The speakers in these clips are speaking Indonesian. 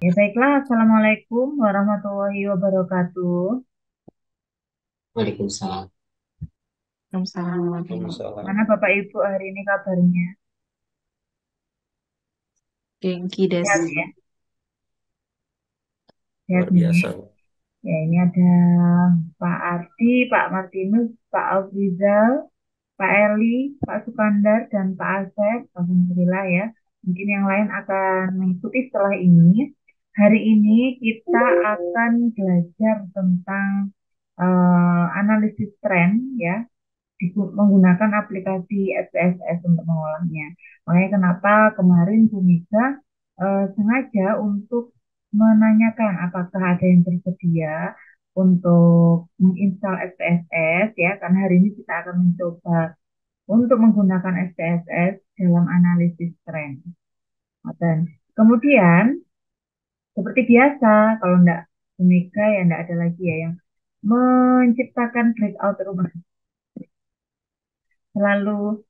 Ya baiklah, Assalamualaikum warahmatullahi wabarakatuh. Waalaikumsalam. Waalaikumsalam. Waalaikumsalam. Mana Bapak Ibu hari ini kabarnya? Genki des. Sehat ya? Sehat Luar nih. biasa. Ya ini ada Pak Ardi, Pak Martinus, Pak Afrizal, Pak Eli, Pak Sukandar, dan Pak Asep. Alhamdulillah ya. Mungkin yang lain akan mengikuti setelah ini. Hari ini kita akan belajar tentang analisis tren ya. Menggunakan aplikasi SPSS untuk mengolahnya. Makanya kenapa kemarin Bu Mega sengaja untuk menanyakan apakah ada yang tersedia untuk menginstal SPSS ya, karena hari ini kita akan mencoba untuk menggunakan SPSS dalam analisis tren. Dan kemudian seperti biasa, kalau enggak Bu Mega ya enggak ada lagi ya yang menciptakan breakout room selalu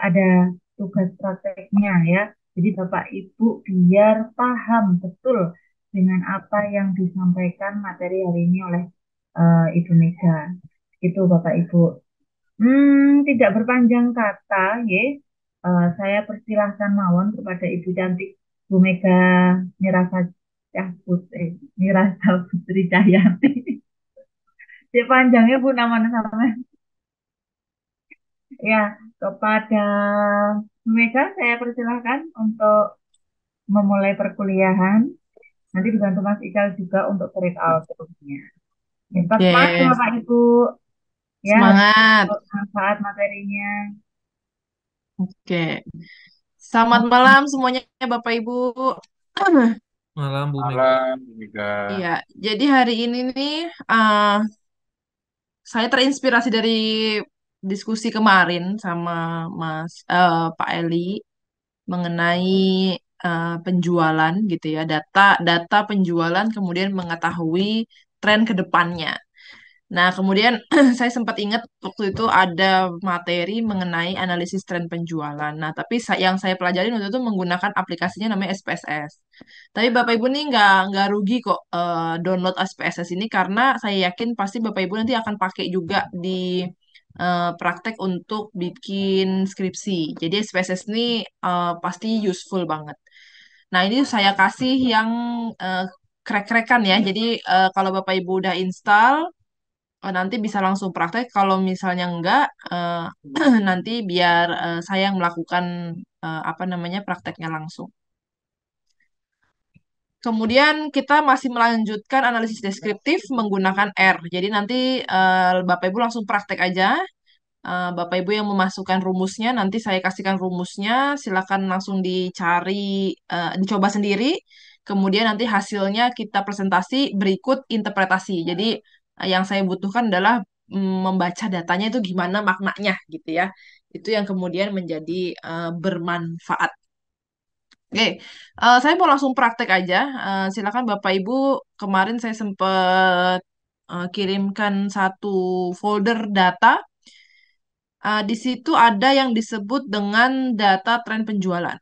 ada tugas prakteknya ya. Jadi Bapak Ibu biar paham betul dengan apa yang disampaikan materi hari ini oleh Ibu Mega. Itu Bapak Ibu. Tidak berpanjang kata, ya. Saya persilahkan mawon kepada Ibu cantik Bu Mega Mirasa Mirasa Putri Cahyanti. Ya panjangnya Bu namanya sama. Ya, kepada Bu Mega saya persilahkan untuk memulai perkuliahan. Nanti dibantu Mas Ikal juga untuk breakout terusnya. Ya, tetap semangat ya Oke, Bapak Ibu. Ya, harus semangat. bermanfaat materinya. Oke. Selamat malam semuanya Bapak Ibu. Malam Bu Mega. Malam, Bu Mega. Iya, jadi hari ini nih saya terinspirasi dari diskusi kemarin sama Pak Eli mengenai penjualan gitu ya, data penjualan kemudian mengetahui tren ke depannya. Nah, kemudian saya sempat ingat waktu itu ada materi mengenai analisis tren penjualan. Nah, tapi yang saya pelajarin waktu itu menggunakan aplikasinya namanya SPSS. Tapi Bapak Ibu nih nggak rugi kok download SPSS ini karena saya yakin pasti Bapak Ibu nanti akan pakai juga di praktek untuk bikin skripsi. Jadi SPSS ini pasti useful banget. Nah, ini saya kasih yang eh, krek-krekan ya. Jadi kalau Bapak Ibu udah install, nanti bisa langsung praktek. Kalau misalnya enggak, nanti biar saya yang melakukan apa namanya prakteknya langsung. Kemudian kita masih melanjutkan analisis deskriptif menggunakan R. Jadi nanti Bapak Ibu langsung praktek aja. Bapak Ibu yang memasukkan rumusnya, nanti saya kasihkan rumusnya. Silakan langsung dicari, dicoba sendiri. Kemudian nanti hasilnya kita presentasi berikut interpretasi. Jadi yang saya butuhkan adalah membaca datanya itu gimana maknanya gitu ya. Itu yang kemudian menjadi bermanfaat. Oke, saya mau langsung praktek aja. Silakan Bapak Ibu, kemarin saya sempat kirimkan satu folder data. Di situ ada yang disebut dengan data tren penjualan.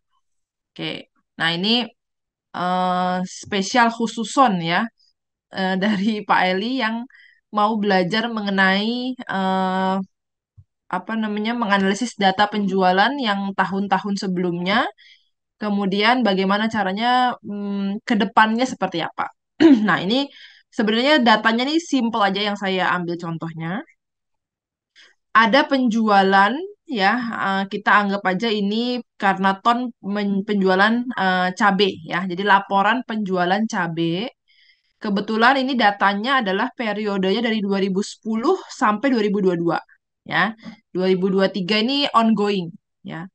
Oke, nah ini spesial khususon ya dari Pak Eli yang mau belajar mengenai eh, apa namanya menganalisis data penjualan yang tahun-tahun sebelumnya. Kemudian bagaimana caranya ke depannya seperti apa. Nah, ini sebenarnya datanya nih simple aja yang saya ambil contohnya. Ada penjualan ya, kita anggap aja ini karena penjualan cabe ya. Jadi laporan penjualan cabe. Kebetulan ini datanya adalah periodenya dari 2010 sampai 2022 ya. 2023 ini ongoing ya.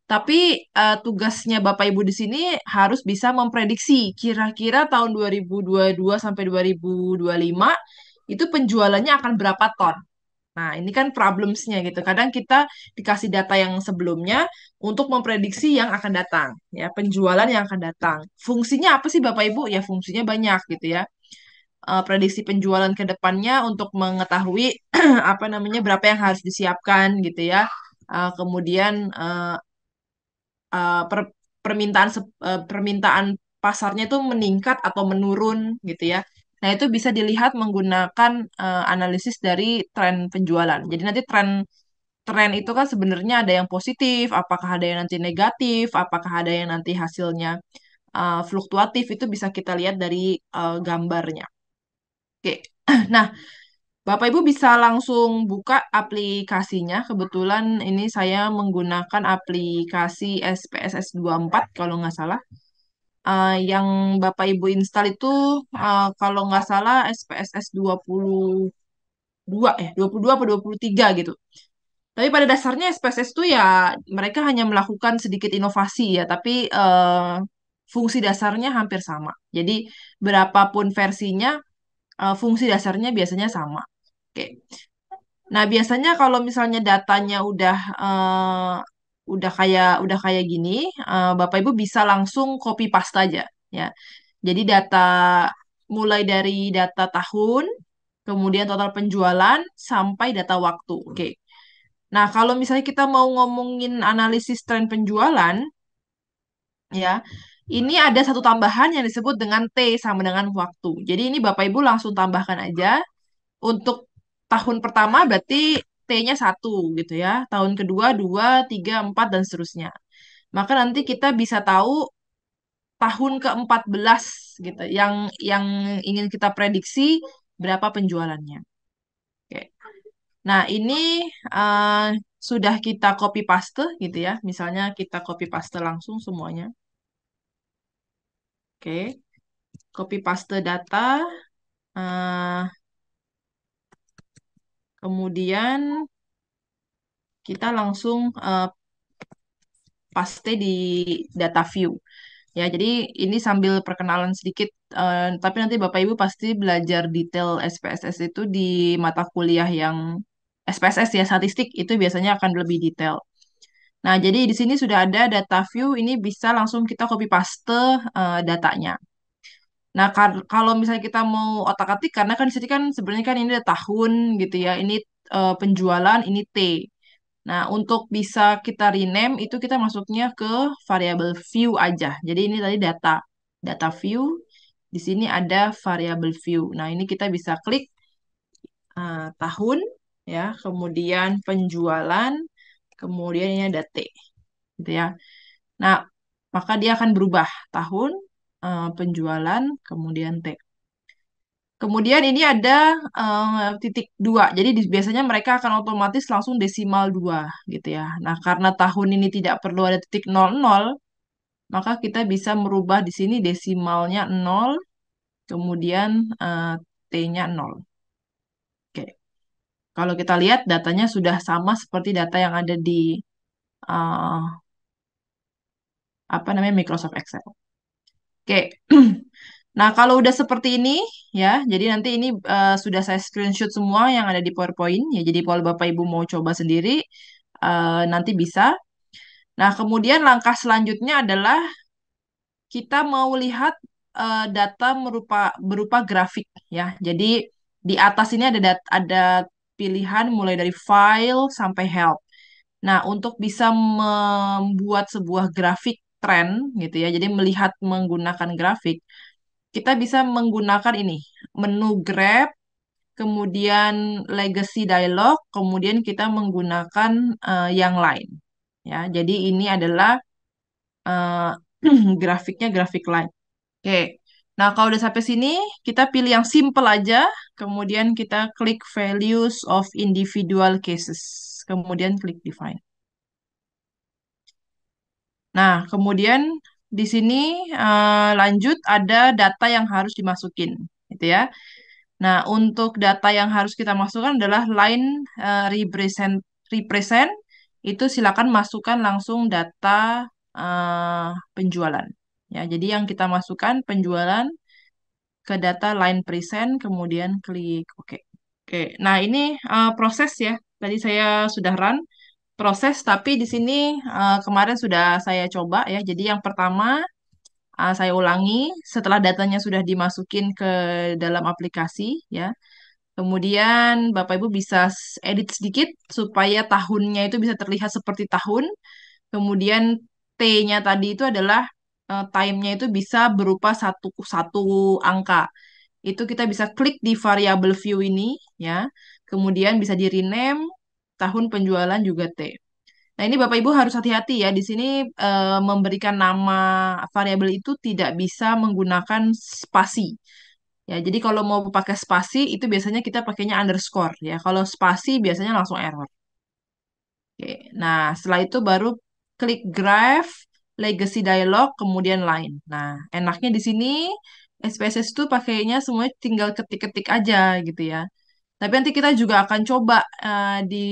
Tapi tugasnya Bapak Ibu di sini harus bisa memprediksi kira-kira tahun 2022 sampai 2025 itu penjualannya akan berapa ton. Nah, ini kan problemsnya gitu. Kadang kita dikasih data yang sebelumnya untuk memprediksi yang akan datang, ya, penjualan yang akan datang. Fungsinya apa sih Bapak Ibu? Ya, fungsinya banyak gitu ya. Prediksi penjualan ke depannya untuk mengetahui apa namanya berapa yang harus disiapkan gitu ya. Kemudian permintaan permintaan pasarnya itu meningkat atau menurun gitu ya. Nah, itu bisa dilihat menggunakan analisis dari tren penjualan. Jadi nanti tren itu kan sebenarnya ada yang positif, apakah ada yang nanti negatif, apakah ada yang nanti hasilnya fluktuatif, itu bisa kita lihat dari gambarnya. Oke. Nah, Bapak Ibu bisa langsung buka aplikasinya. Kebetulan ini saya menggunakan aplikasi SPSS 24 kalau nggak salah. Yang Bapak Ibu install itu kalau nggak salah SPSS 22 ya, 22 apa 23 gitu. Tapi pada dasarnya SPSS itu ya mereka hanya melakukan sedikit inovasi ya, tapi fungsi dasarnya hampir sama. Jadi berapapun versinya, fungsi dasarnya biasanya sama. Oke. Nah, biasanya kalau misalnya datanya udah kayak gini, Bapak Ibu bisa langsung copy paste aja ya. Jadi mulai dari data tahun, kemudian total penjualan sampai data waktu. Oke. Nah, kalau misalnya kita mau ngomongin analisis tren penjualan, ya, ini ada satu tambahan yang disebut dengan T sama dengan waktu. Jadi ini Bapak Ibu langsung tambahkan aja. Untuk tahun pertama berarti T-nya 1 gitu ya. Tahun kedua 2, 3, 4, dan seterusnya. Maka nanti kita bisa tahu tahun ke-14 gitu. Yang ingin kita prediksi berapa penjualannya. Oke. Nah, ini eh, sudah kita copy paste gitu ya. Misalnya kita copy paste langsung semuanya. Oke. Copy paste data. eh, Kemudian kita langsung paste di data view. Ya, jadi ini sambil perkenalan sedikit, tapi nanti Bapak Ibu pasti belajar detail SPSS itu di mata kuliah yang SPSS ya, statistik itu biasanya akan lebih detail. Nah, jadi di sini sudah ada data view, ini bisa langsung kita copy paste datanya. Nah, kalau misalnya kita mau otak-atik, karena kan di sini kan sebenarnya kan ini ada tahun gitu ya, ini penjualan, ini T. Nah, untuk bisa kita rename itu kita masuknya ke variabel view aja. Jadi ini tadi data view. Di sini ada variabel view. Nah, ini kita bisa klik tahun ya, kemudian penjualan, kemudian ini ada T gitu ya. Nah, maka dia akan berubah tahun, penjualan, kemudian T. Kemudian ini ada titik dua. Jadi biasanya mereka akan otomatis langsung desimal dua gitu ya. Nah, karena tahun ini tidak perlu ada titik 00, maka kita bisa merubah di sini desimalnya 0, kemudian T-nya 0. Oke. Kalau kita lihat datanya sudah sama seperti data yang ada di eh, apa namanya Microsoft Excel. Oke. Nah, kalau udah seperti ini ya, jadi nanti ini sudah saya screenshot semua yang ada di PowerPoint ya. Jadi kalau Bapak Ibu mau coba sendiri nanti bisa. Nah, kemudian langkah selanjutnya adalah kita mau lihat data berupa grafik ya. Jadi di atas ini ada pilihan mulai dari file sampai help. Nah, untuk bisa membuat sebuah grafik tren gitu ya. Jadi melihat menggunakan grafik, kita bisa menggunakan ini, menu Grab, kemudian Legacy Dialog, kemudian kita menggunakan yang lain. Ya, jadi ini adalah eh, grafiknya grafik lain. Oke. Nah, kalau udah sampai sini, kita pilih yang simple aja, kemudian kita klik values of individual cases, kemudian klik define. Nah, kemudian di sini lanjut ada data yang harus dimasukin, gitu ya. Nah, untuk data yang harus kita masukkan adalah line represent itu silakan masukkan langsung data penjualan. Ya, jadi yang kita masukkan penjualan ke data line present, kemudian klik OK. Oke, nah ini proses ya. Tadi saya sudah run proses, tapi di sini kemarin sudah saya coba ya. Jadi yang pertama saya ulangi setelah datanya sudah dimasukin ke dalam aplikasi ya. Kemudian Bapak Ibu bisa edit sedikit supaya tahunnya itu bisa terlihat seperti tahun. Kemudian T-nya tadi itu adalah time-nya itu bisa berupa satu satu angka. Itu kita bisa klik di variable view ini ya. Kemudian bisa di rename tahun penjualan juga T. Nah, ini Bapak Ibu harus hati-hati ya. Di sini memberikan nama variabel itu tidak bisa menggunakan spasi. Ya, jadi kalau mau pakai spasi itu biasanya kita pakainya underscore ya. Kalau spasi biasanya langsung error. Oke. Nah, setelah itu baru klik graph, legacy dialog, kemudian line. Nah, enaknya di sini SPSS itu pakainya semuanya tinggal ketik-ketik aja gitu ya. Tapi nanti kita juga akan coba di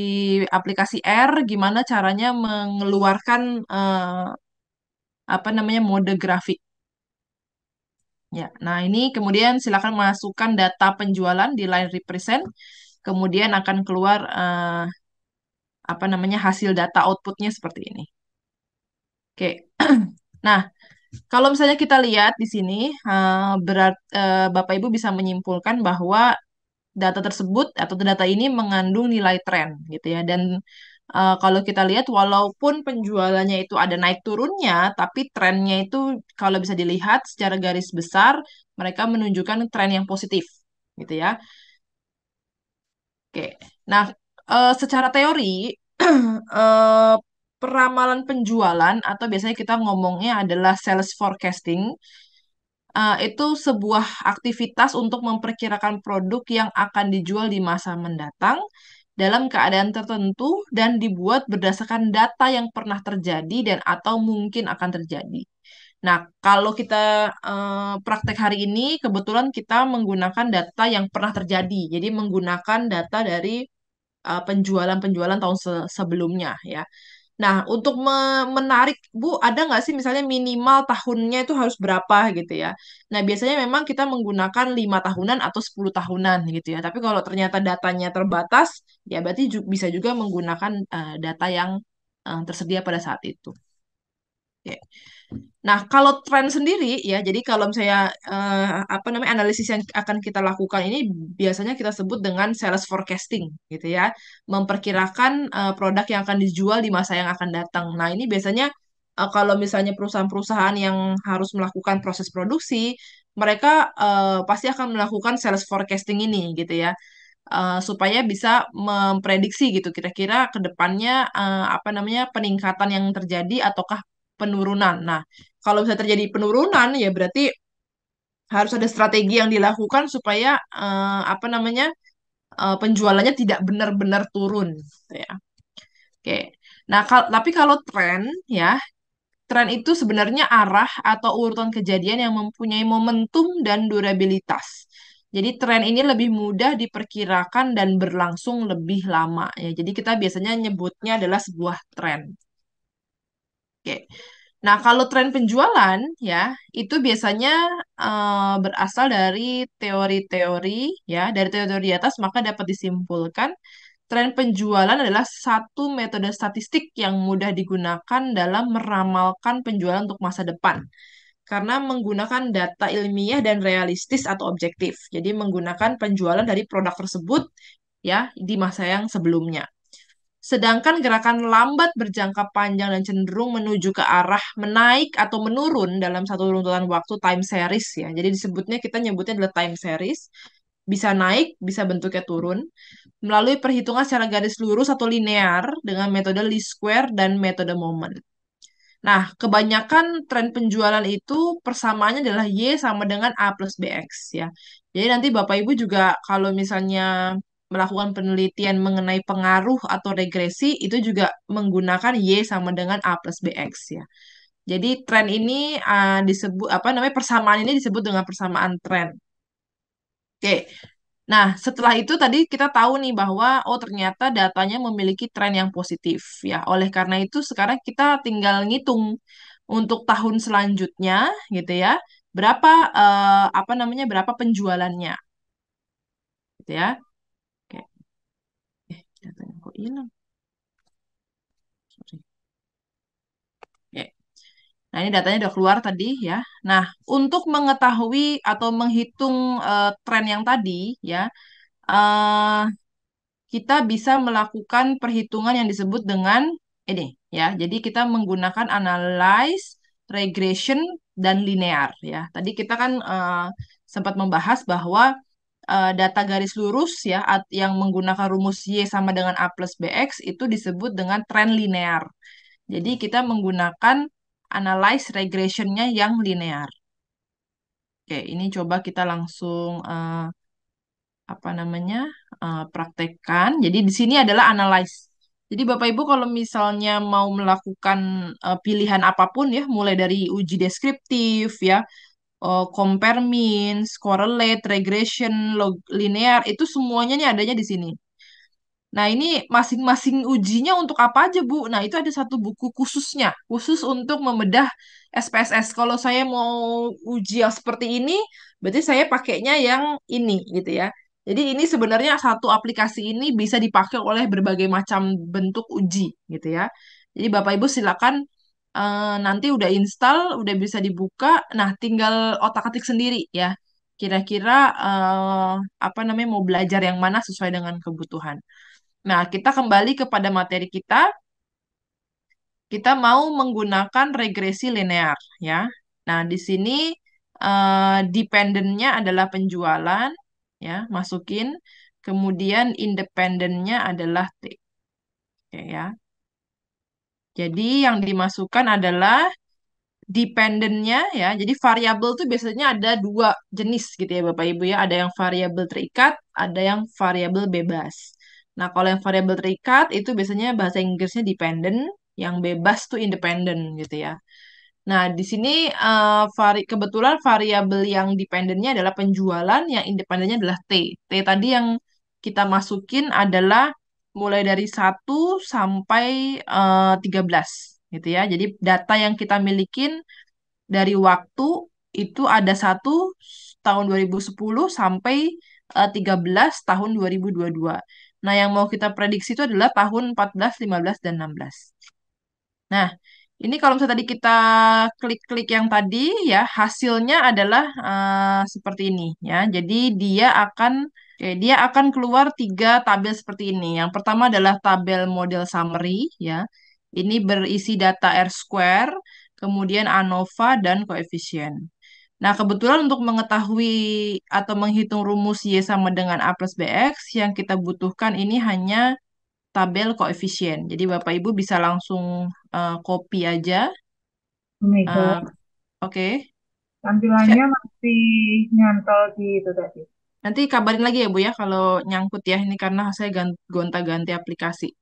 aplikasi R gimana caranya mengeluarkan apa namanya mode grafik. Ya, nah ini kemudian silakan masukkan data penjualan di line represent, kemudian akan keluar apa namanya hasil data outputnya seperti ini. Oke, nah kalau misalnya kita lihat di sini, Bapak Ibu bisa menyimpulkan bahwa data tersebut atau data ini mengandung nilai tren gitu ya. Dan kalau kita lihat walaupun penjualannya itu ada naik turunnya, tapi trennya itu kalau bisa dilihat secara garis besar mereka menunjukkan tren yang positif gitu ya. Oke. Nah, secara teori eh, peramalan penjualan atau biasanya kita ngomongnya adalah sales forecasting itu sebuah aktivitas untuk memperkirakan produk yang akan dijual di masa mendatang dalam keadaan tertentu dan dibuat berdasarkan data yang pernah terjadi dan atau mungkin akan terjadi. Nah, kalau kita praktek hari ini, kebetulan kita menggunakan data yang pernah terjadi. Jadi menggunakan data dari penjualan-penjualan tahun sebelumnya ya. Nah, untuk menarik, Bu, ada nggak sih misalnya minimal tahunnya itu harus berapa gitu ya? Nah, biasanya memang kita menggunakan 5 tahunan atau 10 tahunan gitu ya. Tapi kalau ternyata datanya terbatas, ya berarti bisa juga menggunakan data yang tersedia pada saat itu. Oke. Nah, kalau tren sendiri ya, jadi kalau misalnya apa namanya analisis yang akan kita lakukan ini biasanya kita sebut dengan sales forecasting gitu ya, memperkirakan produk yang akan dijual di masa yang akan datang. Nah, ini biasanya kalau misalnya perusahaan-perusahaan yang harus melakukan proses produksi, mereka pasti akan melakukan sales forecasting ini gitu ya. Supaya bisa memprediksi gitu kira-kira ke depannya apa namanya peningkatan yang terjadi ataukah penurunan. Nah, kalau bisa terjadi penurunan ya berarti harus ada strategi yang dilakukan supaya apa namanya penjualannya tidak benar-benar turun gitu ya. Oke. Nah, tapi kalau tren ya, tren itu sebenarnya arah atau urutan kejadian yang mempunyai momentum dan durabilitas. Jadi tren ini lebih mudah diperkirakan dan berlangsung lebih lama ya. Jadi kita biasanya nyebutnya adalah sebuah tren. Oke. Nah, kalau tren penjualan ya, itu biasanya berasal dari teori-teori ya, dari teori-teori di atas maka dapat disimpulkan tren penjualan adalah satu metode statistik yang mudah digunakan dalam meramalkan penjualan untuk masa depan. Karena menggunakan data ilmiah dan realistis atau objektif. Jadi menggunakan penjualan dari produk tersebut ya di masa yang sebelumnya. Sedangkan gerakan lambat berjangka panjang dan cenderung menuju ke arah menaik atau menurun dalam satu runtutan waktu time series ya. Jadi disebutnya kita nyebutnya adalah time series. Bisa naik, bisa bentuknya turun melalui perhitungan secara garis lurus atau linear dengan metode least square dan metode moment. Nah, kebanyakan tren penjualan itu persamaannya adalah Y sama dengan A plus BX ya. Jadi nanti Bapak Ibu juga kalau misalnya melakukan penelitian mengenai pengaruh atau regresi itu juga menggunakan Y sama dengan A plus BX ya. Jadi tren ini disebut apa namanya persamaan ini disebut dengan persamaan tren. Oke. Nah, setelah itu tadi kita tahu nih bahwa oh ternyata datanya memiliki tren yang positif ya. Oleh karena itu sekarang kita tinggal ngitung untuk tahun selanjutnya gitu ya. Berapa apa namanya berapa penjualannya gitu ya. Oke. Datanya kok hilang. Sorry. Oke. Nah, ini datanya udah keluar tadi ya. Nah, untuk mengetahui atau menghitung tren yang tadi ya, eh kita bisa melakukan perhitungan yang disebut dengan ini ya. Jadi kita menggunakan analyze, regression, dan linear ya. Tadi kita kan sempat membahas bahwa data garis lurus ya yang menggunakan rumus Y sama dengan A plus BX itu disebut dengan tren linear. Jadi kita menggunakan analyze regressionnya yang linear. Oke, ini coba kita langsung apa namanya praktekkan. Jadi di sini adalah analyze. Jadi Bapak Ibu kalau misalnya mau melakukan pilihan apapun ya, mulai dari uji deskriptif ya, compare means, correlate, regression, linear, itu semuanya nih adanya di sini. Nah, ini masing-masing ujinya untuk apa aja, Bu? Nah, itu ada satu buku khususnya, khusus untuk membedah SPSS. Kalau saya mau uji yang seperti ini, berarti saya pakainya yang ini, gitu ya. Jadi ini sebenarnya satu aplikasi ini bisa dipakai oleh berbagai macam bentuk uji, gitu ya. Jadi Bapak Ibu silakan nanti udah install, udah bisa dibuka. Nah, tinggal otak-atik sendiri ya. Kira-kira apa namanya mau belajar yang mana sesuai dengan kebutuhan. Nah, kita kembali kepada materi kita. Kita mau menggunakan regresi linear, ya. Nah, di sini dependennya adalah penjualan, ya, masukin. Kemudian independennya adalah T, oke, ya. Jadi yang dimasukkan adalah dependennya, ya. Jadi variabel itu biasanya ada dua jenis gitu ya, Bapak Ibu ya. Ada yang variabel terikat, ada yang variabel bebas. Nah, kalau yang variabel terikat itu biasanya bahasa Inggrisnya dependent, yang bebas tuh independent gitu ya. Nah, di sini kebetulan variabel yang dependennya adalah penjualan, yang independennya adalah T. T tadi yang kita masukin adalah mulai dari 1 sampai 13 gitu ya. Jadi data yang kita milikin dari waktu itu ada 1 tahun 2010 sampai 13 tahun 2022. Nah, yang mau kita prediksi itu adalah tahun 14, 15, dan 16. Nah, ini kalau misalnya tadi kita klik-klik yang tadi ya, hasilnya adalah seperti ini ya. Jadi dia akan keluar 3 tabel seperti ini. Yang pertama adalah tabel model summary ya. Ini berisi data R square, kemudian ANOVA dan koefisien. Nah, kebetulan untuk mengetahui atau menghitung rumus Y sama dengan A plus BX, yang kita butuhkan ini hanya tabel koefisien. Jadi Bapak Ibu bisa langsung copy aja. Omega, Eh, Oke. tampilannya Siap. masih nyantol di itu tadi. Nanti kabarin lagi ya Bu ya kalau nyangkut ya. Ini karena saya gonta-ganti aplikasi.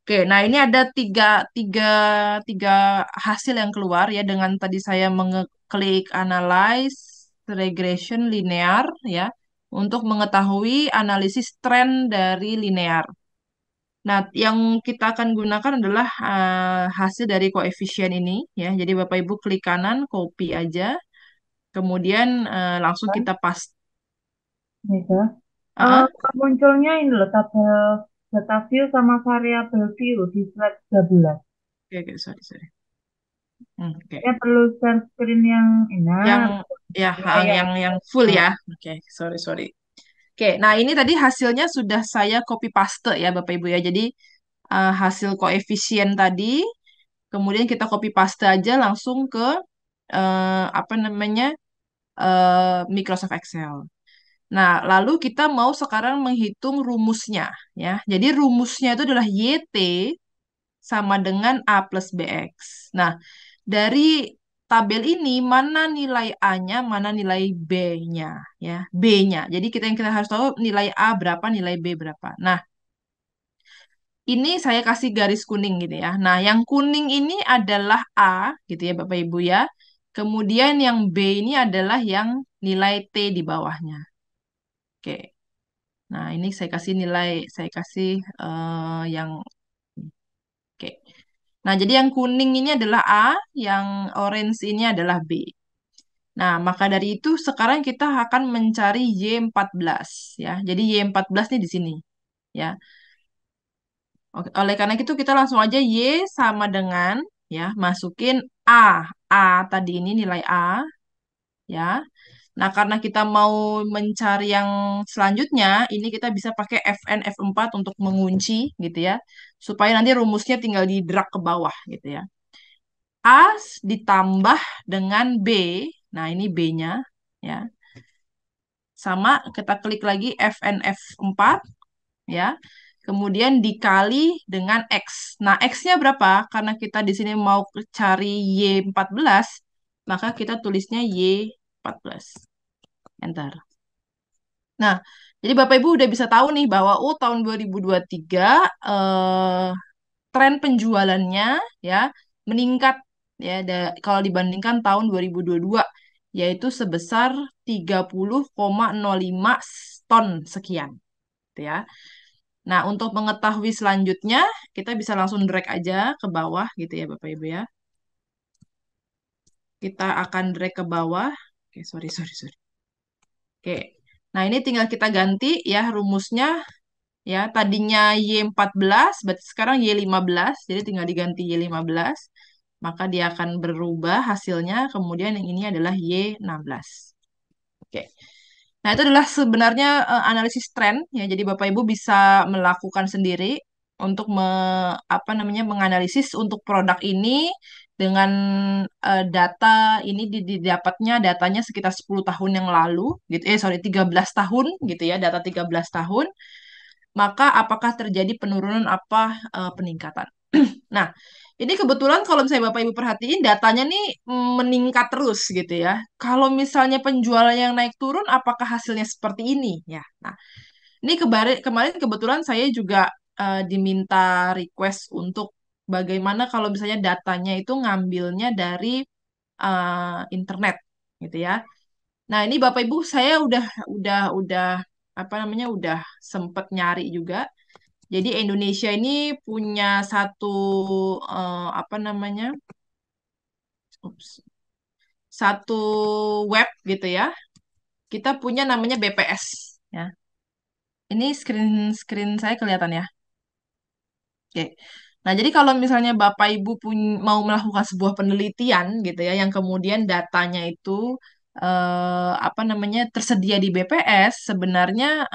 Oke, nah ini ada tiga, tiga, tiga hasil yang keluar ya dengan tadi saya mengeklik analyze regression linear ya untuk mengetahui analisis tren dari linear. Nah, yang kita akan gunakan adalah hasil dari koefisien ini ya. Jadi Bapak Ibu klik kanan, copy aja, kemudian langsung Kan, kita paste. Omega. Ah, Munculnya ini loh tabel data view sama variabel view di slide 13. oke, oke, sorry, sorry. Oke. Ya perlu share screen yang Yang enak. ya, Layar. yang full ya. Oke, sorry, sorry. Oke, nah ini tadi hasilnya sudah saya copy paste ya Bapak Ibu ya. Jadi hasil koefisien tadi, kemudian kita copy paste aja langsung ke apa namanya Microsoft Excel. Nah, lalu kita mau sekarang menghitung rumusnya ya. Jadi rumusnya itu adalah YT sama dengan A plus BX. Nah, dari tabel ini mana nilai A-nya, mana nilai B-nya ya, B-nya. Jadi yang kita harus tahu nilai A berapa, nilai B berapa. Nah, ini saya kasih garis kuning gitu ya. Nah, yang kuning ini adalah A gitu ya Bapak Ibu ya. Kemudian yang B ini adalah yang nilai T di bawahnya. Oke. Nah, ini saya kasih nilai, saya kasih yang oke. Nah, jadi yang kuning ini adalah A, yang orange ini adalah B. Nah, maka dari itu sekarang kita akan mencari Y14 ya. Jadi Y14 nih di sini ya. Oke, oleh karena itu kita langsung aja Y sama dengan ya, masukin A. A tadi ini nilai A ya. Nah, karena kita mau mencari yang selanjutnya, ini kita bisa pakai Fn F4 untuk mengunci gitu ya. Supaya nanti rumusnya tinggal di drag ke bawah gitu ya. A ditambah dengan B. Nah, ini B-nya ya. Sama kita klik lagi FNF4 ya. Kemudian dikali dengan X. Nah, X-nya berapa? Karena kita di sini mau cari Y14, maka kita tulisnya Y14. Enter. Nah, jadi Bapak Ibu udah bisa tahu nih bahwa tahun 2023 eh, tren penjualannya ya meningkat ya kalau dibandingkan tahun 2022 yaitu sebesar 30,05 ton sekian gitu ya. Nah, untuk mengetahui selanjutnya kita bisa langsung drag aja ke bawah gitu ya Bapak Ibu ya. Kita akan drag ke bawah. Oke, sorry sorry sorry. Oke. Nah, ini tinggal kita ganti ya rumusnya ya. Tadinya Y14 berarti sekarang Y15. Jadi tinggal diganti Y15. Maka dia akan berubah hasilnya. Kemudian yang ini adalah Y16. Oke. Nah, itu adalah sebenarnya analisis tren ya. Jadi Bapak Ibu bisa melakukan sendiri untuk apa namanya menganalisis untuk produk ini dengan data ini didapatnya datanya sekitar 10 tahun yang lalu gitu. Sorry 13 tahun gitu ya, data 13 tahun. Maka apakah terjadi penurunan apa peningkatan? Nah, ini kebetulan kalau misalnya Bapak Ibu perhatiin datanya nih meningkat terus gitu ya. Kalau misalnya penjualan yang naik turun, apakah hasilnya seperti ini? Ya, nah ini kemarin kebetulan saya juga diminta request untuk bagaimana kalau misalnya datanya itu ngambilnya dari internet gitu ya. Nah ini Bapak Ibu saya udah apa namanya udah sempet nyari juga. Jadi Indonesia ini punya satu apa namanya ups, satu web gitu ya. Kita punya namanya BPS ya. Ini screen screen saya kelihatan ya. Oke. Nah, jadi kalau misalnya Bapak Ibu mau melakukan sebuah penelitian gitu ya, yang kemudian datanya itu apa namanya tersedia di BPS, sebenarnya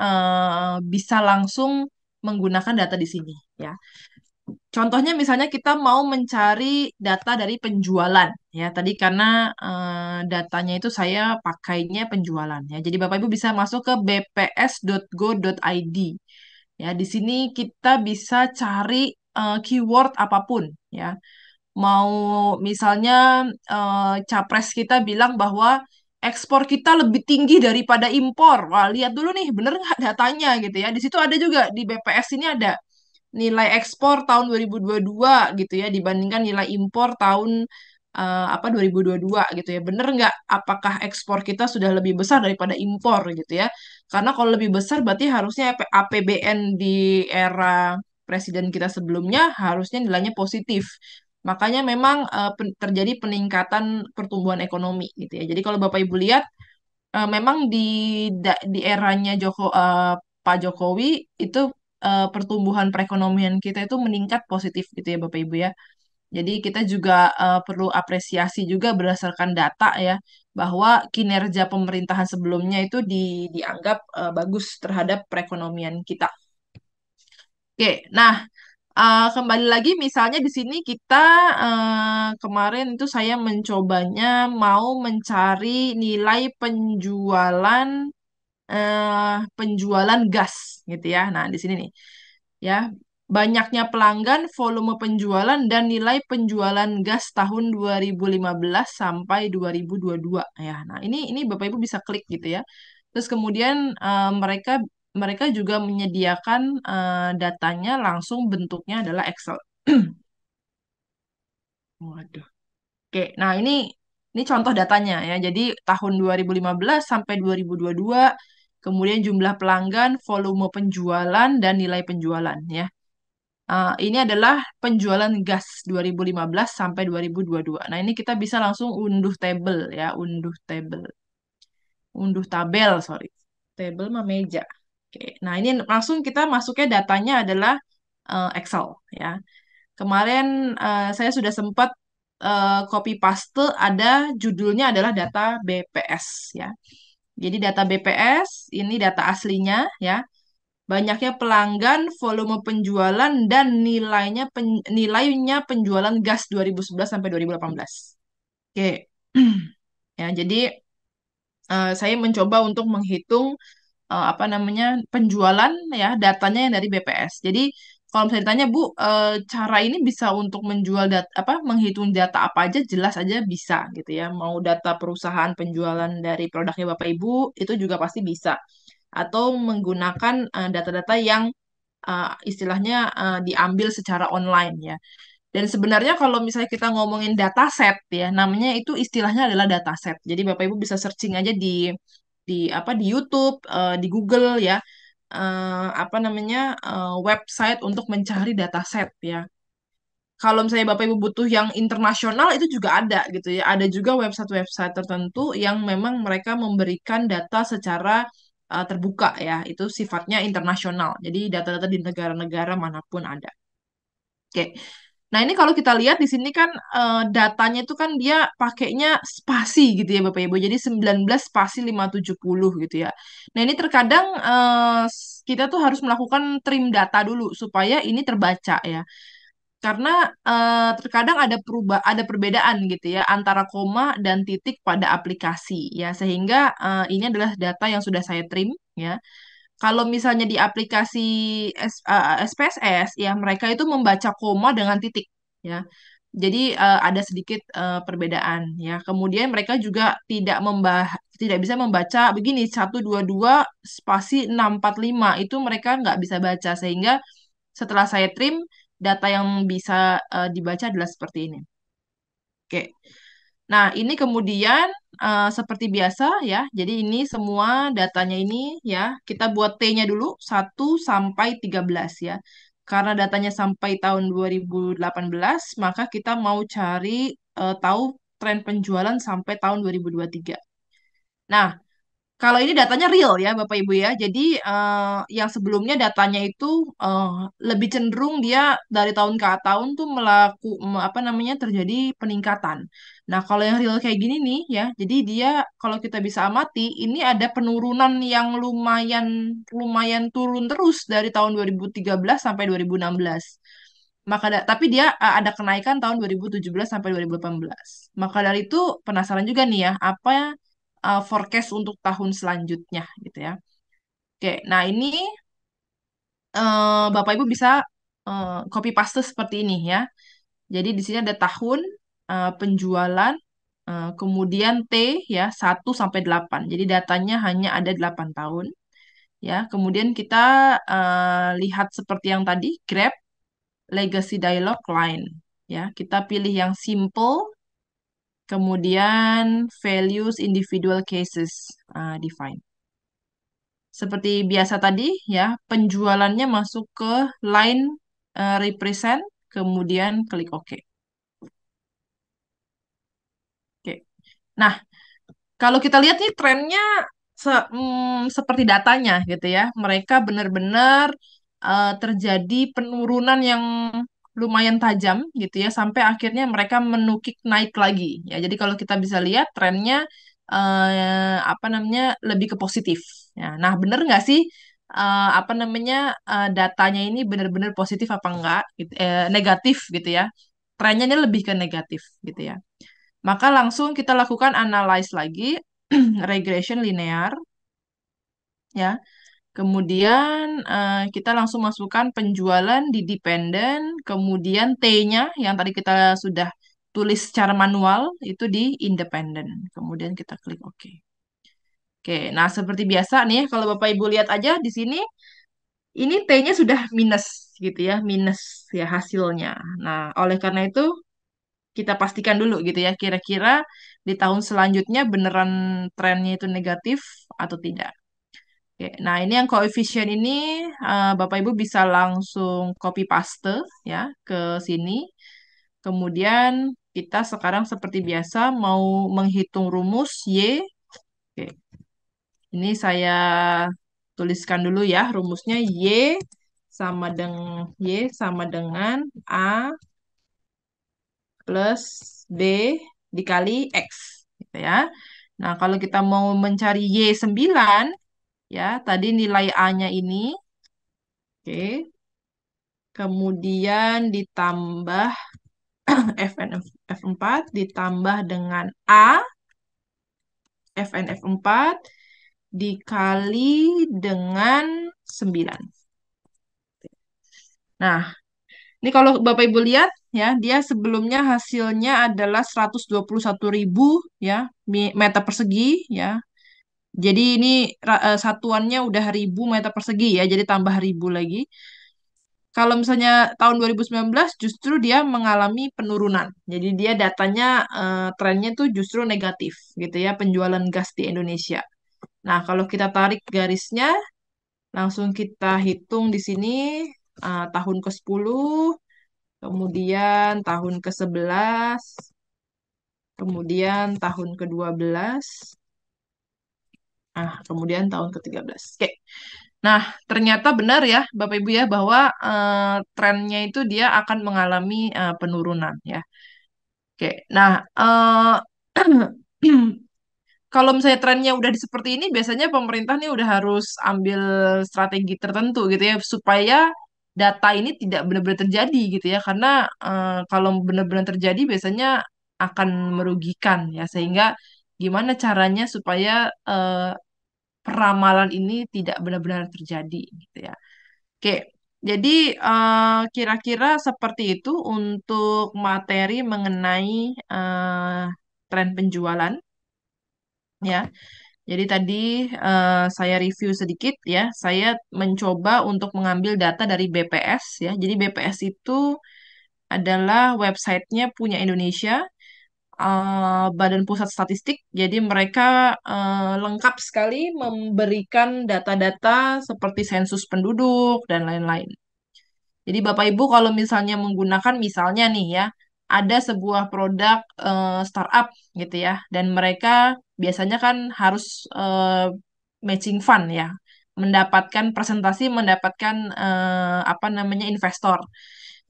bisa langsung menggunakan data di sini ya. Contohnya misalnya kita mau mencari data dari penjualan ya. Tadi karena datanya itu saya pakainya penjualan ya. Jadi Bapak Ibu bisa masuk ke bps.go.id. Ya, di sini kita bisa cari keyword apapun ya. Mau misalnya capres kita bilang bahwa ekspor kita lebih tinggi daripada impor. Wah, lihat dulu nih, bener nggak datanya gitu ya. Di situ ada juga di BPS ini ada nilai ekspor tahun 2022 gitu ya dibandingkan nilai impor tahun apa 2022 gitu ya. Bener nggak apakah ekspor kita sudah lebih besar daripada impor gitu ya. Karena kalau lebih besar berarti harusnya APBN di era presiden kita sebelumnya harusnya nilainya positif. Makanya memang terjadi peningkatan pertumbuhan ekonomi gitu ya. Jadi kalau Bapak Ibu lihat memang di eranya Pak Jokowi itu pertumbuhan perekonomian kita itu meningkat positif gitu ya Bapak Ibu ya. Jadi kita juga perlu apresiasi juga berdasarkan data ya bahwa kinerja pemerintahan sebelumnya itu dianggap bagus terhadap perekonomian kita. Oke, nah kembali lagi misalnya di sini kita kemarin itu saya mencobanya mau mencari nilai penjualan gas gitu ya. Nah, di sini nih ya. Banyaknya pelanggan, volume penjualan dan nilai penjualan gas tahun 2015 sampai 2022 ya. Nah, ini Bapak Ibu bisa klik gitu ya. Terus kemudian mereka mereka juga menyediakan datanya langsung bentuknya adalah Excel. Waduh. Oke, nah ini contoh datanya ya. Jadi tahun 2015 sampai 2022, kemudian jumlah pelanggan, volume penjualan dan nilai penjualan ya. Ini adalah penjualan gas 2015 sampai 2022. Nah, ini kita bisa langsung unduh tabel ya, unduh tabel, sorry. Tabel mah meja. Oke, nah ini langsung kita masuknya datanya adalah Excel ya. Kemarin saya sudah sempat copy paste ada judulnya adalah data BPS ya. Jadi data BPS ini data aslinya ya. banyaknya pelanggan, volume penjualan, dan nilainya penjualan gas 2011 sampai 2018. Oke. Ya, jadi saya mencoba untuk menghitung apa namanya penjualan ya datanya yang dari BPS. Jadi kalau misalnya ditanya Bu, cara ini bisa untuk menjual data apa menghitung data apa aja jelas aja bisa gitu ya. Mau data perusahaan penjualan dari produknya Bapak Ibu itu juga pasti bisa. Atau menggunakan data-data yang istilahnya diambil secara online ya. Dan sebenarnya kalau misalnya kita ngomongin dataset ya, namanya itu istilahnya adalah dataset. Jadi Bapak Ibu bisa searching aja di YouTube, di Google ya, apa namanya website untuk mencari dataset ya. Kalau misalnya Bapak Ibu butuh yang internasional itu juga ada gitu ya. Ada juga website-website tertentu yang memang mereka memberikan data secara terbuka ya. Itu sifatnya internasional. Jadi data-data di negara-negara manapun ada. Oke. Nah, ini kalau kita lihat di sini kan datanya itu kan dia pakainya spasi gitu ya Bapak Ibu. Jadi 19 spasi 570 gitu ya. Nah, ini terkadang kita tuh harus melakukan trim data dulu supaya ini terbaca ya. Karena terkadang ada perbedaan gitu ya antara koma dan titik pada aplikasi ya. Sehingga ini adalah data yang sudah saya trim ya. Kalau misalnya di aplikasi SPSS ya mereka itu membaca koma dengan titik ya. Jadi ada sedikit perbedaan ya. Kemudian mereka juga tidak bisa membaca begini 122 spasi 645 itu mereka nggak bisa baca sehingga setelah saya trim data yang bisa dibaca adalah seperti ini. Oke. Nah, ini kemudian seperti biasa ya. Jadi ini semua datanya ini ya, kita buat T-nya dulu 1 sampai 13 ya. Karena datanya sampai tahun 2018, maka kita mau cari tahu tren penjualan sampai tahun 2023. Nah, kalau ini datanya real ya, Bapak Ibu ya. Jadi yang sebelumnya datanya itu eh, lebih cenderung dia dari tahun ke tahun tuh apa namanya terjadi peningkatan. Nah, kalau yang real kayak gini nih ya, jadi dia kalau kita bisa amati ini ada penurunan yang lumayan lumayan turun terus dari tahun 2013 sampai 2016. Tapi dia ada kenaikan tahun 2017 sampai 2018. Maka dari itu penasaran juga nih ya, apa forecast untuk tahun selanjutnya gitu ya. Oke, nah ini Bapak Ibu bisa copy paste seperti ini ya. Jadi di sini ada tahun penjualan kemudian T ya 1 sampai 8. Jadi datanya hanya ada 8 tahun ya. Kemudian kita lihat seperti yang tadi Grab Legacy Dialog Line ya. Kita pilih yang simple kemudian values individual cases define. Seperti biasa tadi ya, penjualannya masuk ke line represent, kemudian klik OK. Oke. Nah, kalau kita lihat nih trennya seperti datanya gitu ya. Mereka benar-benar terjadi penurunan yang lumayan tajam gitu ya sampai akhirnya mereka menukik naik lagi ya. Jadi kalau kita bisa lihat trennya apa namanya lebih ke positif. Ya, nah, benar nggak sih apa namanya datanya ini benar-benar positif apa enggak gitu, negatif gitu ya. Trennya ini lebih ke negatif gitu ya. Maka langsung kita lakukan analyze lagi, regression linear, ya. Kemudian kita langsung masukkan penjualan di dependent, kemudian T-nya yang tadi kita sudah tulis secara manual itu di independent. Kemudian kita klik OK. Oke, nah seperti biasa nih, kalau Bapak Ibu lihat aja di sini, ini T-nya sudah minus gitu ya, minus ya hasilnya. Nah, oleh karena itu kita pastikan dulu gitu ya, kira-kira di tahun selanjutnya beneran trennya itu negatif atau tidak. Oke, nah ini yang koefisien ini Bapak Ibu bisa langsung copy paste ya ke sini. Kemudian kita sekarang seperti biasa mau menghitung rumus Y. Oke, ini saya tuliskan dulu ya rumusnya Y sama dengan A plus B dikali X gitu ya. Nah, kalau kita mau mencari Y9 ya, tadi nilai A-nya ini Oke. Kemudian ditambah FNF4 ditambah dengan A FNF4 dikali dengan 9. Nah, ini kalau Bapak Ibu lihat ya, dia sebelumnya hasilnya adalah 121.000 ya meter persegi ya. Jadi ini satuannya udah 1.000 meter persegi ya, jadi tambah 1.000 lagi. Kalau misalnya tahun 2019 justru dia mengalami penurunan. Jadi dia datanya trennya tuh justru negatif gitu ya, penjualan gas di Indonesia. Nah, kalau kita tarik garisnya, langsung kita hitung di sini tahun ke-10, kemudian tahun ke-11, kemudian tahun ke-12, kemudian tahun ke-13. Oke. Nah, ternyata benar ya, Bapak Ibu ya, bahwa trennya itu dia akan mengalami penurunan ya. Oke. Nah, kalau misalnya trennya udah seperti ini, biasanya pemerintah nih udah harus ambil strategi tertentu gitu ya, supaya data ini tidak benar-benar terjadi gitu ya. Karena kalau benar-benar terjadi, biasanya akan merugikan ya. Sehingga gimana caranya supaya peramalan ini tidak benar-benar terjadi gitu ya. Oke, jadi kira-kira seperti itu untuk materi mengenai tren penjualan ya. Jadi tadi saya review sedikit ya. Saya mencoba untuk mengambil data dari BPS ya. Jadi BPS itu adalah websitenya punya Indonesia, Badan Pusat Statistik. Jadi mereka lengkap sekali memberikan data-data seperti sensus penduduk dan lain-lain. Jadi Bapak Ibu kalau misalnya menggunakan misalnya nih ya, ada sebuah produk startup gitu ya, dan mereka biasanya kan harus matching fund ya, mendapatkan presentasi, mendapatkan apa namanya investor.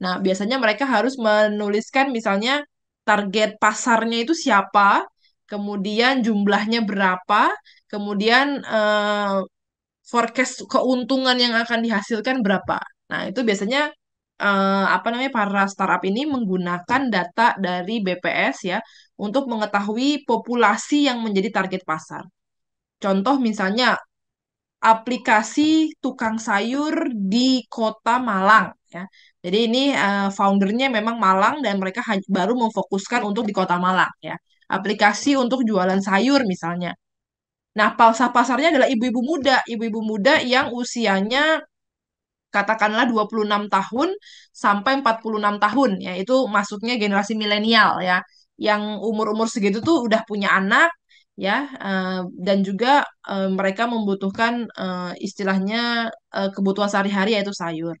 Nah, biasanya mereka harus menuliskan misalnya target pasarnya itu siapa, kemudian jumlahnya berapa, kemudian forecast keuntungan yang akan dihasilkan berapa. Nah, itu biasanya apa namanya para startup ini menggunakan data dari BPS ya untuk mengetahui populasi yang menjadi target pasar. Contoh misalnya aplikasi tukang sayur di Kota Malang ya. Jadi ini foundernya memang Malang dan mereka baru memfokuskan untuk di Kota Malang ya. Aplikasi untuk jualan sayur misalnya. Nah, pasarnya adalah ibu-ibu muda yang usianya katakanlah 26 tahun sampai 46 tahun ya. Itu masuknya generasi milenial ya. Yang umur-umur segitu tuh udah punya anak ya dan juga mereka membutuhkan istilahnya kebutuhan sehari-hari yaitu sayur.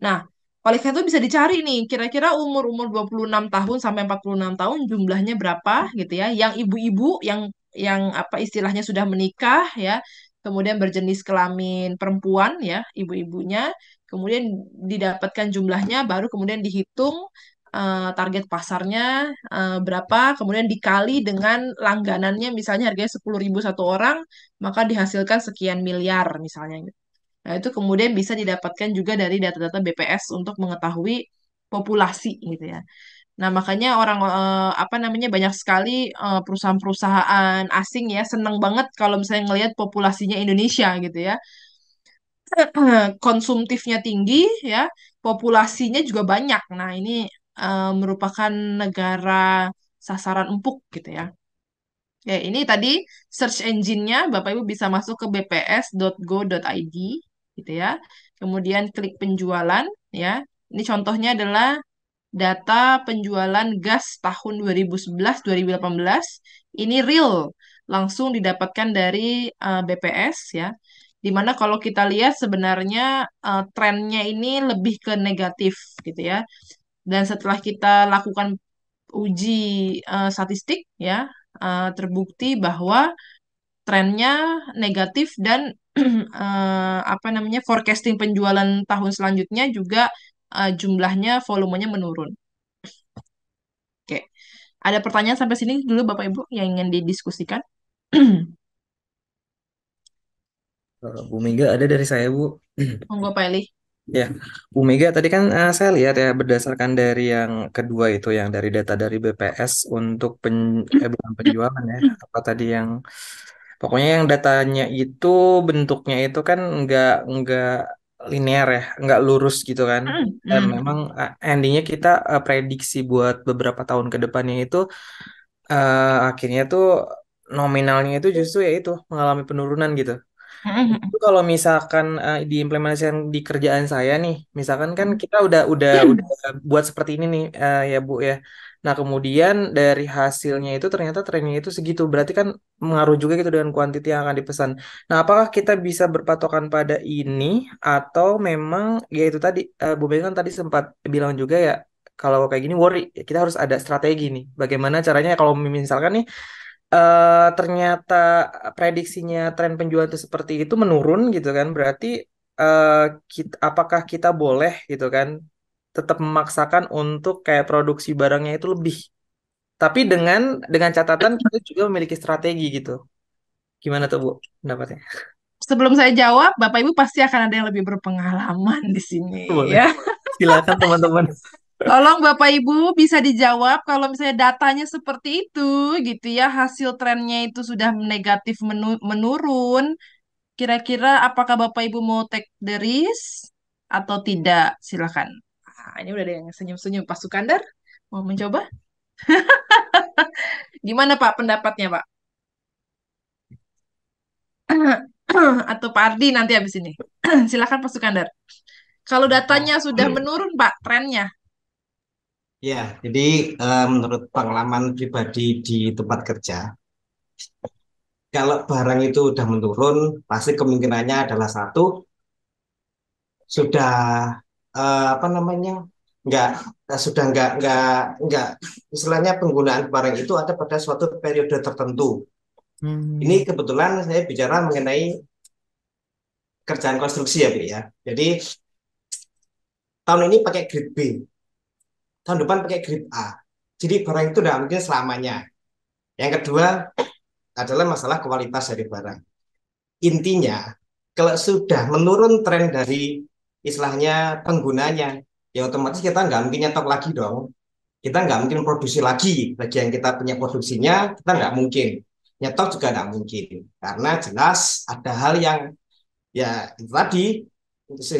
Nah, oleh karena itu bisa dicari nih, kira-kira umur-umur 26 tahun sampai 46 tahun jumlahnya berapa gitu ya. Yang ibu-ibu yang apa istilahnya sudah menikah ya, kemudian berjenis kelamin perempuan ya, ibu-ibunya, kemudian didapatkan jumlahnya baru kemudian dihitung target pasarnya berapa, kemudian dikali dengan langganannya misalnya harganya 10.000 satu orang, maka dihasilkan sekian miliar misalnya gitu. Nah, itu kemudian bisa didapatkan juga dari data-data BPS untuk mengetahui populasi gitu ya. Nah, makanya orang apa namanya banyak sekali perusahaan-perusahaan asing ya senang banget kalau misalnya ngelihat populasinya Indonesia gitu ya. Konsumtifnya tinggi ya, populasinya juga banyak. Nah, ini merupakan negara sasaran empuk gitu ya. Ya, ini tadi search engine-nya Bapak Ibu bisa masuk ke bps.go.id gitu ya. Kemudian klik penjualan ya. Ini contohnya adalah data penjualan gas tahun 2011-2018. Ini real, langsung didapatkan dari BPS ya. Dimana kalau kita lihat sebenarnya trennya ini lebih ke negatif gitu ya. Dan setelah kita lakukan uji statistik ya, terbukti bahwa trennya negatif dan apa namanya forecasting penjualan tahun selanjutnya juga jumlahnya volumenya menurun. Oke, ada pertanyaan sampai sini dulu Bapak Ibu yang ingin didiskusikan? Bu Mega ada dari saya, Bu. Monggo Pak Eli. Ya, Bu Mega tadi kan saya lihat ya berdasarkan dari yang kedua itu yang dari data dari BPS untuk bukan penjualan ya, apa tadi yang pokoknya yang datanya itu bentuknya itu kan nggak linear ya, nggak lurus gitu kan. Dan memang endingnya kita prediksi buat beberapa tahun ke depannya itu akhirnya tuh nominalnya itu justru ya itu mengalami penurunan gitu. Itu kalau misalkan diimplementasikan di kerjaan saya nih, misalkan kan kita udah buat seperti ini nih ya Bu ya. Nah kemudian dari hasilnya itu ternyata trennya itu segitu, berarti kan mengaruh juga gitu dengan kuantiti yang akan dipesan. Nah apakah kita bisa berpatokan pada ini atau memang ya itu tadi Bu Mega kan tadi sempat bilang juga ya kalau kayak gini worry kita harus ada strategi nih. Bagaimana caranya kalau misalkan nih ternyata prediksinya tren penjualan itu seperti itu menurun gitu kan berarti eh, apakah kita boleh gitu kan tetap memaksakan untuk kayak produksi barangnya itu lebih tapi dengan catatan kita juga memiliki strategi gitu gimana tuh Bu pendapatnya. Sebelum saya jawab, Bapak Ibu pasti akan ada yang lebih berpengalaman di sini Boleh, ya. silakan teman-teman. Tolong Bapak Ibu bisa dijawab kalau misalnya datanya seperti itu gitu ya, hasil trennya itu sudah negatif menurun. Kira-kira apakah Bapak Ibu mau take the risk atau tidak? Silakan. Nah, ini udah ada yang senyum-senyum. Pak Sukandar mau mencoba? Gimana Pak pendapatnya Pak? Atau Pak Ardi nanti habis ini. Silakan Pak Sukandar. Kalau datanya sudah menurun Pak, trennya. Ya, jadi menurut pengalaman pribadi di tempat kerja, kalau barang itu udah menurun, pasti kemungkinannya adalah satu, sudah apa namanya, nggak sudah nggak istilahnya penggunaan barang itu ada pada suatu periode tertentu. Ini Hmm. kebetulan saya bicara mengenai kerjaan konstruksi ya, Bu ya. Jadi tahun ini pakai grade B, tahun depan pakai grade A. Jadi barang itu udah mungkin selamanya. Yang kedua adalah masalah kualitas dari barang. Intinya, kalau sudah menurun tren dari istilahnya penggunanya, ya otomatis kita nggak mungkin nyetok lagi dong. Kita nggak mungkin produksi lagi. Bagi yang kita punya produksinya, kita nggak mungkin. Nyetok juga nggak mungkin. Karena jelas ada hal yang ya itu tadi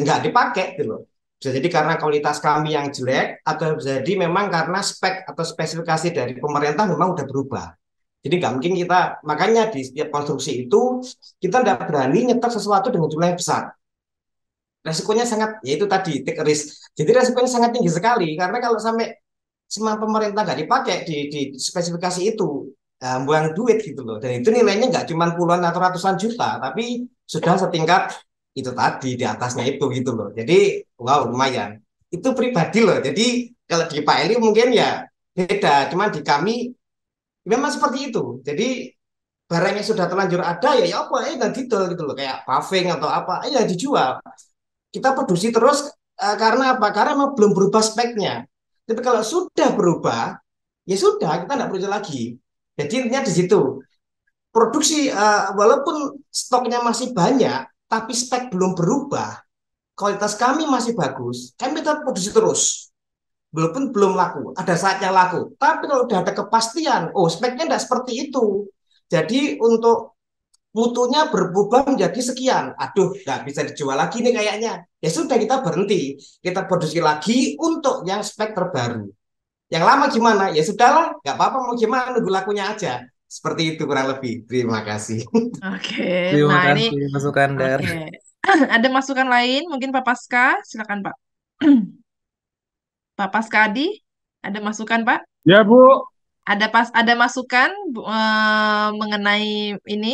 nggak dipakai gitu loh. Bisa jadi karena kualitas kami yang jelek, atau bisa jadi memang karena spek atau spesifikasi dari pemerintah memang udah berubah. Jadi nggak mungkin kita, makanya di setiap konstruksi itu kita nggak berani nyetok sesuatu dengan jumlah yang besar. Resikonya sangat, yaitu tadi take risk. Jadi resikonya sangat tinggi sekali karena kalau sampai semua pemerintah nggak dipakai di spesifikasi itu, buang duit gitu loh. Dan itu nilainya nggak cuma puluhan atau ratusan juta, tapi sudah setingkat itu tadi di atasnya itu gitu loh. Jadi wow lumayan. Itu pribadi loh. Jadi kalau di Pak Eli mungkin ya beda, cuman di kami memang seperti itu. Jadi barang yang sudah terlanjur ada ya ya apa ya nggak detail gitu loh kayak paving atau apa ya dijual. Kita produksi terus karena apa? Karena memang belum berubah speknya. Tapi kalau sudah berubah ya sudah kita nggak perlu lagi. Jadi intinya di situ produksi walaupun stoknya masih banyak tapi spek belum berubah, kualitas kami masih bagus, kami tetap produksi terus. Walaupun belum laku, ada saatnya laku. Tapi kalau udah ada kepastian, oh speknya tidak seperti itu. Jadi untuk mutunya berubah menjadi sekian. Aduh, nggak bisa dijual lagi nih kayaknya. Ya sudah kita berhenti. Kita produksi lagi untuk yang spek terbaru. Yang lama gimana? Ya sudahlah, nggak apa-apa mau gimana, nunggu lakunya aja. Seperti itu kurang lebih. Terima kasih. Oke, Terima nah ini kasih Mas Sukandar. oke. Ada masukan lain? Mungkin Pak Paska, silakan Pak. Pak Paskadi, ada masukan Pak? Ya, Bu, Ada masukan mengenai ini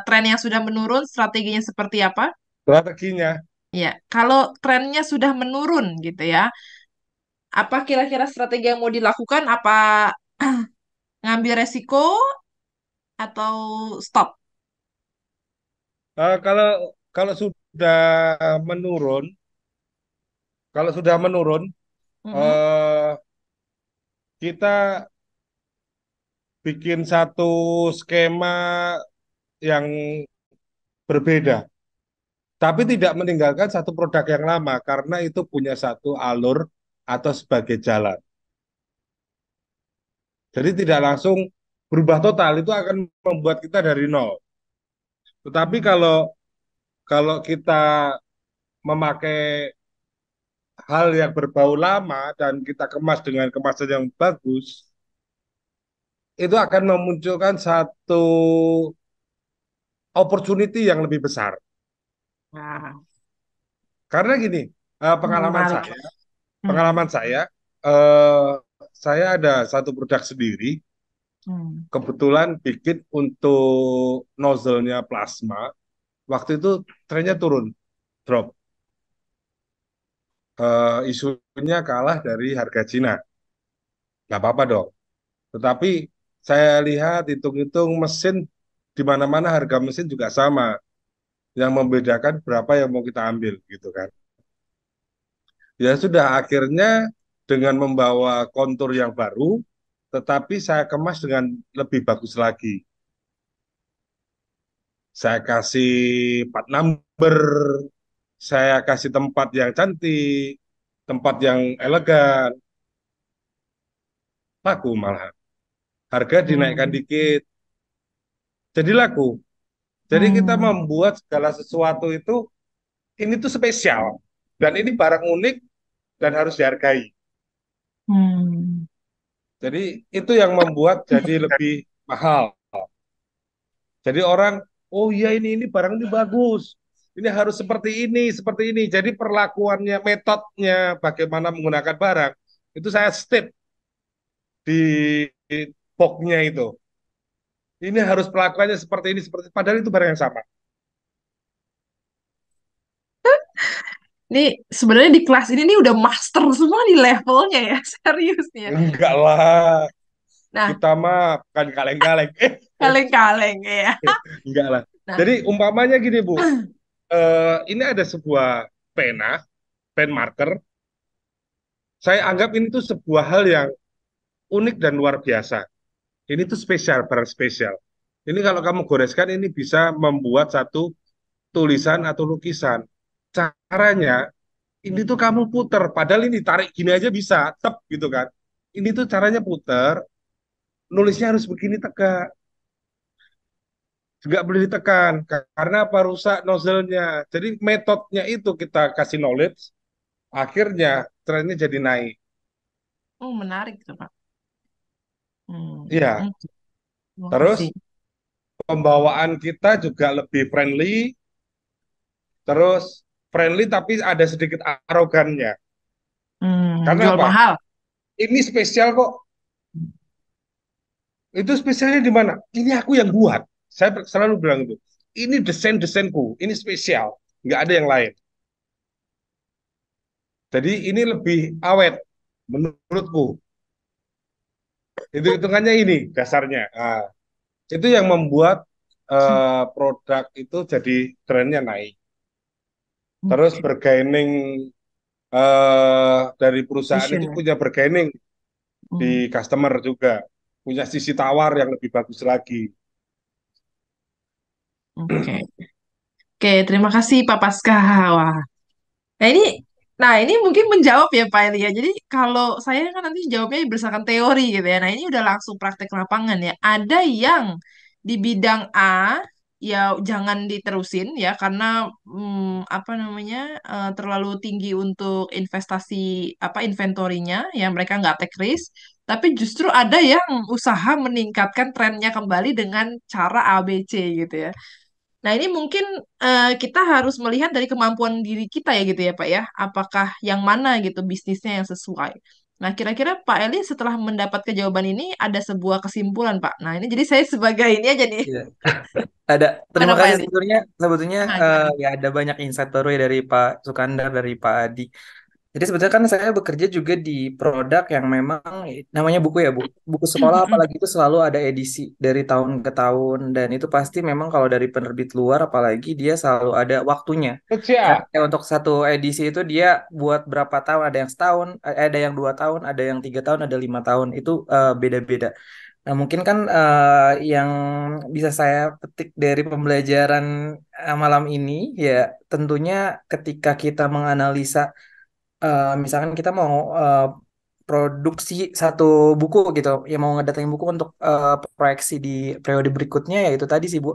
tren yang sudah menurun, strateginya seperti apa? strateginya. Ya, kalau trennya sudah menurun gitu ya, apa kira-kira strategi yang mau dilakukan? Apa ngambil resiko atau stop? Kalau kalau sudah menurun, kalau sudah menurun, Mm-mm, eh, kita bikin satu skema yang berbeda. tapi tidak meninggalkan satu produk yang lama karena itu punya satu alur atau sebagai jalan. Jadi tidak langsung berubah total, itu akan membuat kita dari nol. Tetapi Hmm. kalau kalau kita memakai hal yang berbau lama dan kita kemas dengan kemasan yang bagus, itu akan memunculkan satu opportunity yang lebih besar. Nah, Karena gini, pengalaman menarik. saya, Hmm. pengalaman saya, eh, saya ada satu produk sendiri, Hmm. kebetulan bikin untuk nozzle-nya plasma. Waktu itu trennya turun, drop. Isunya kalah dari harga Cina, nggak apa-apa dong. Tetapi saya lihat hitung-hitung mesin di mana-mana harga mesin juga sama. Yang membedakan berapa yang mau kita ambil gitu kan. Ya sudah akhirnya dengan membawa kontur yang baru, tetapi saya kemas dengan lebih bagus lagi. Saya kasih part number, saya kasih tempat yang cantik, tempat yang elegan, laku malah. Harga dinaikkan Hmm. dikit, jadi laku. Jadi kita Hmm. membuat segala sesuatu itu, ini tuh spesial. Dan ini barang unik dan harus dihargai. Hmm. Jadi itu yang membuat jadi lebih mahal. Jadi orang, oh iya ini barang ini bagus. Ini harus seperti ini, seperti ini. Jadi perlakuannya, metodenya, bagaimana menggunakan barang, itu saya step di boxnya itu. Ini harus perlakuannya seperti ini, seperti padahal itu barang yang sama. Ini sebenarnya di kelas ini nih udah master semua di levelnya ya, seriusnya. Enggak lah, Nah, kita mah bukan kaleng-kaleng. kaleng-kaleng ya. Enggak lah. Nah, Jadi umpamanya gini Bu, ini ada sebuah pena, pen marker. Saya anggap ini tuh sebuah hal yang unik dan luar biasa. Ini tuh spesial, barang spesial. Ini kalau kamu goreskan, ini bisa membuat satu tulisan atau lukisan. Caranya, ini tuh kamu puter, padahal ini tarik gini aja bisa, tep gitu kan. Ini tuh caranya puter, nulisnya harus begini tegak, juga boleh ditekan, karena apa rusak nozzle-nya. Jadi metodenya itu kita kasih knowledge, akhirnya trennya jadi naik. oh menarik tuh Pak. Iya, Terima terus kasih. pembawaan kita juga lebih friendly, terus friendly tapi ada sedikit arogannya. Karena Jual apa? mahal. Ini spesial kok. Itu spesialnya di mana? Ini aku yang buat. Saya selalu bilang itu. Ini desainku, ini spesial. Nggak ada yang lain. Jadi ini lebih awet menurutku. Itu hitungannya ini dasarnya. Nah, itu yang membuat produk itu jadi trennya naik. Terus Oke, bargaining dari perusahaan vision itu ya. punya bargaining di Hmm, customer juga, punya sisi tawar yang lebih bagus lagi. Oke, oke, terima kasih Pak Paskah. Wah, nah ini, mungkin menjawab ya Pak Elia. Jadi kalau saya kan nanti jawabnya berdasarkan teori gitu ya. Nah ini udah langsung praktek lapangan ya. Ada yang di bidang A ya jangan diterusin ya karena apa namanya terlalu tinggi untuk investasi apa inventorinya ya mereka nggak take risk. Tapi justru ada yang usaha meningkatkan trennya kembali dengan cara A B C gitu ya. Nah, ini mungkin kita harus melihat dari kemampuan diri kita ya gitu ya, Pak ya. Apakah yang mana gitu bisnisnya yang sesuai. Nah, kira-kira Pak Eli setelah mendapat jawaban ini ada sebuah kesimpulan, Pak. Nah, ini jadi saya sebagai ini aja nih. Iya. Ada. Terima Mana Pak kasih Eli? sebetulnya Nah, gimana? ya ada banyak insight baru ya dari Pak Sukandar, dari Pak Adi. Jadi sebetulnya kan saya bekerja juga di produk yang memang namanya buku ya Bu. Buku sekolah apalagi itu selalu ada edisi dari tahun ke tahun dan itu pasti memang kalau dari penerbit luar apalagi dia selalu ada waktunya. Kerja. Kayak untuk satu edisi itu dia buat berapa tahun, ada yang setahun, ada yang 2 tahun, ada yang 3 tahun, ada 5 tahun, itu beda-beda. Nah, mungkin kan yang bisa saya petik dari pembelajaran malam ini, ya tentunya ketika kita menganalisa, misalkan kita mau produksi satu buku gitu, ya mau ngedatengin buku untuk proyeksi di periode berikutnya, ya itu tadi sih Bu.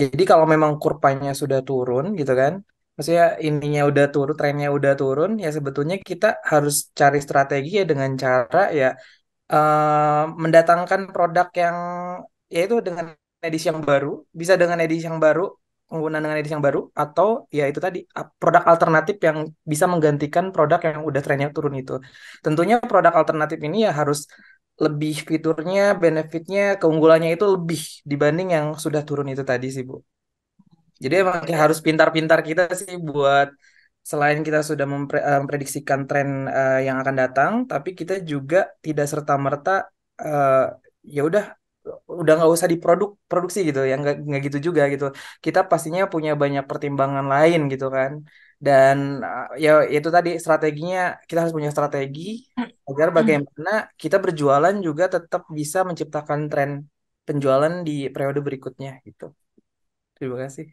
Jadi kalau memang kurvanya sudah turun gitu kan, maksudnya ininya udah turun, trennya udah turun, ya sebetulnya kita harus cari strategi ya dengan cara ya mendatangkan produk yang yaitu dengan edisi yang baru, bisa dengan edisi yang baru, penggunaan dengan edisi yang baru, atau ya itu tadi produk alternatif yang bisa menggantikan produk yang udah trennya turun itu. Tentunya produk alternatif ini ya harus lebih fiturnya, benefitnya, keunggulannya itu lebih dibanding yang sudah turun itu tadi sih Bu. Jadi emang kayak harus pintar-pintar kita sih buat selain kita sudah memprediksikan tren yang akan datang, tapi kita juga tidak serta-merta eh, ya udah nggak usah produksi gitu ya nggak gitu juga gitu. Kita pastinya punya banyak pertimbangan lain gitu kan. Dan ya itu tadi strateginya kita harus punya strategi agar bagaimana kita berjualan juga tetap bisa menciptakan tren penjualan di periode berikutnya gitu. Terima kasih.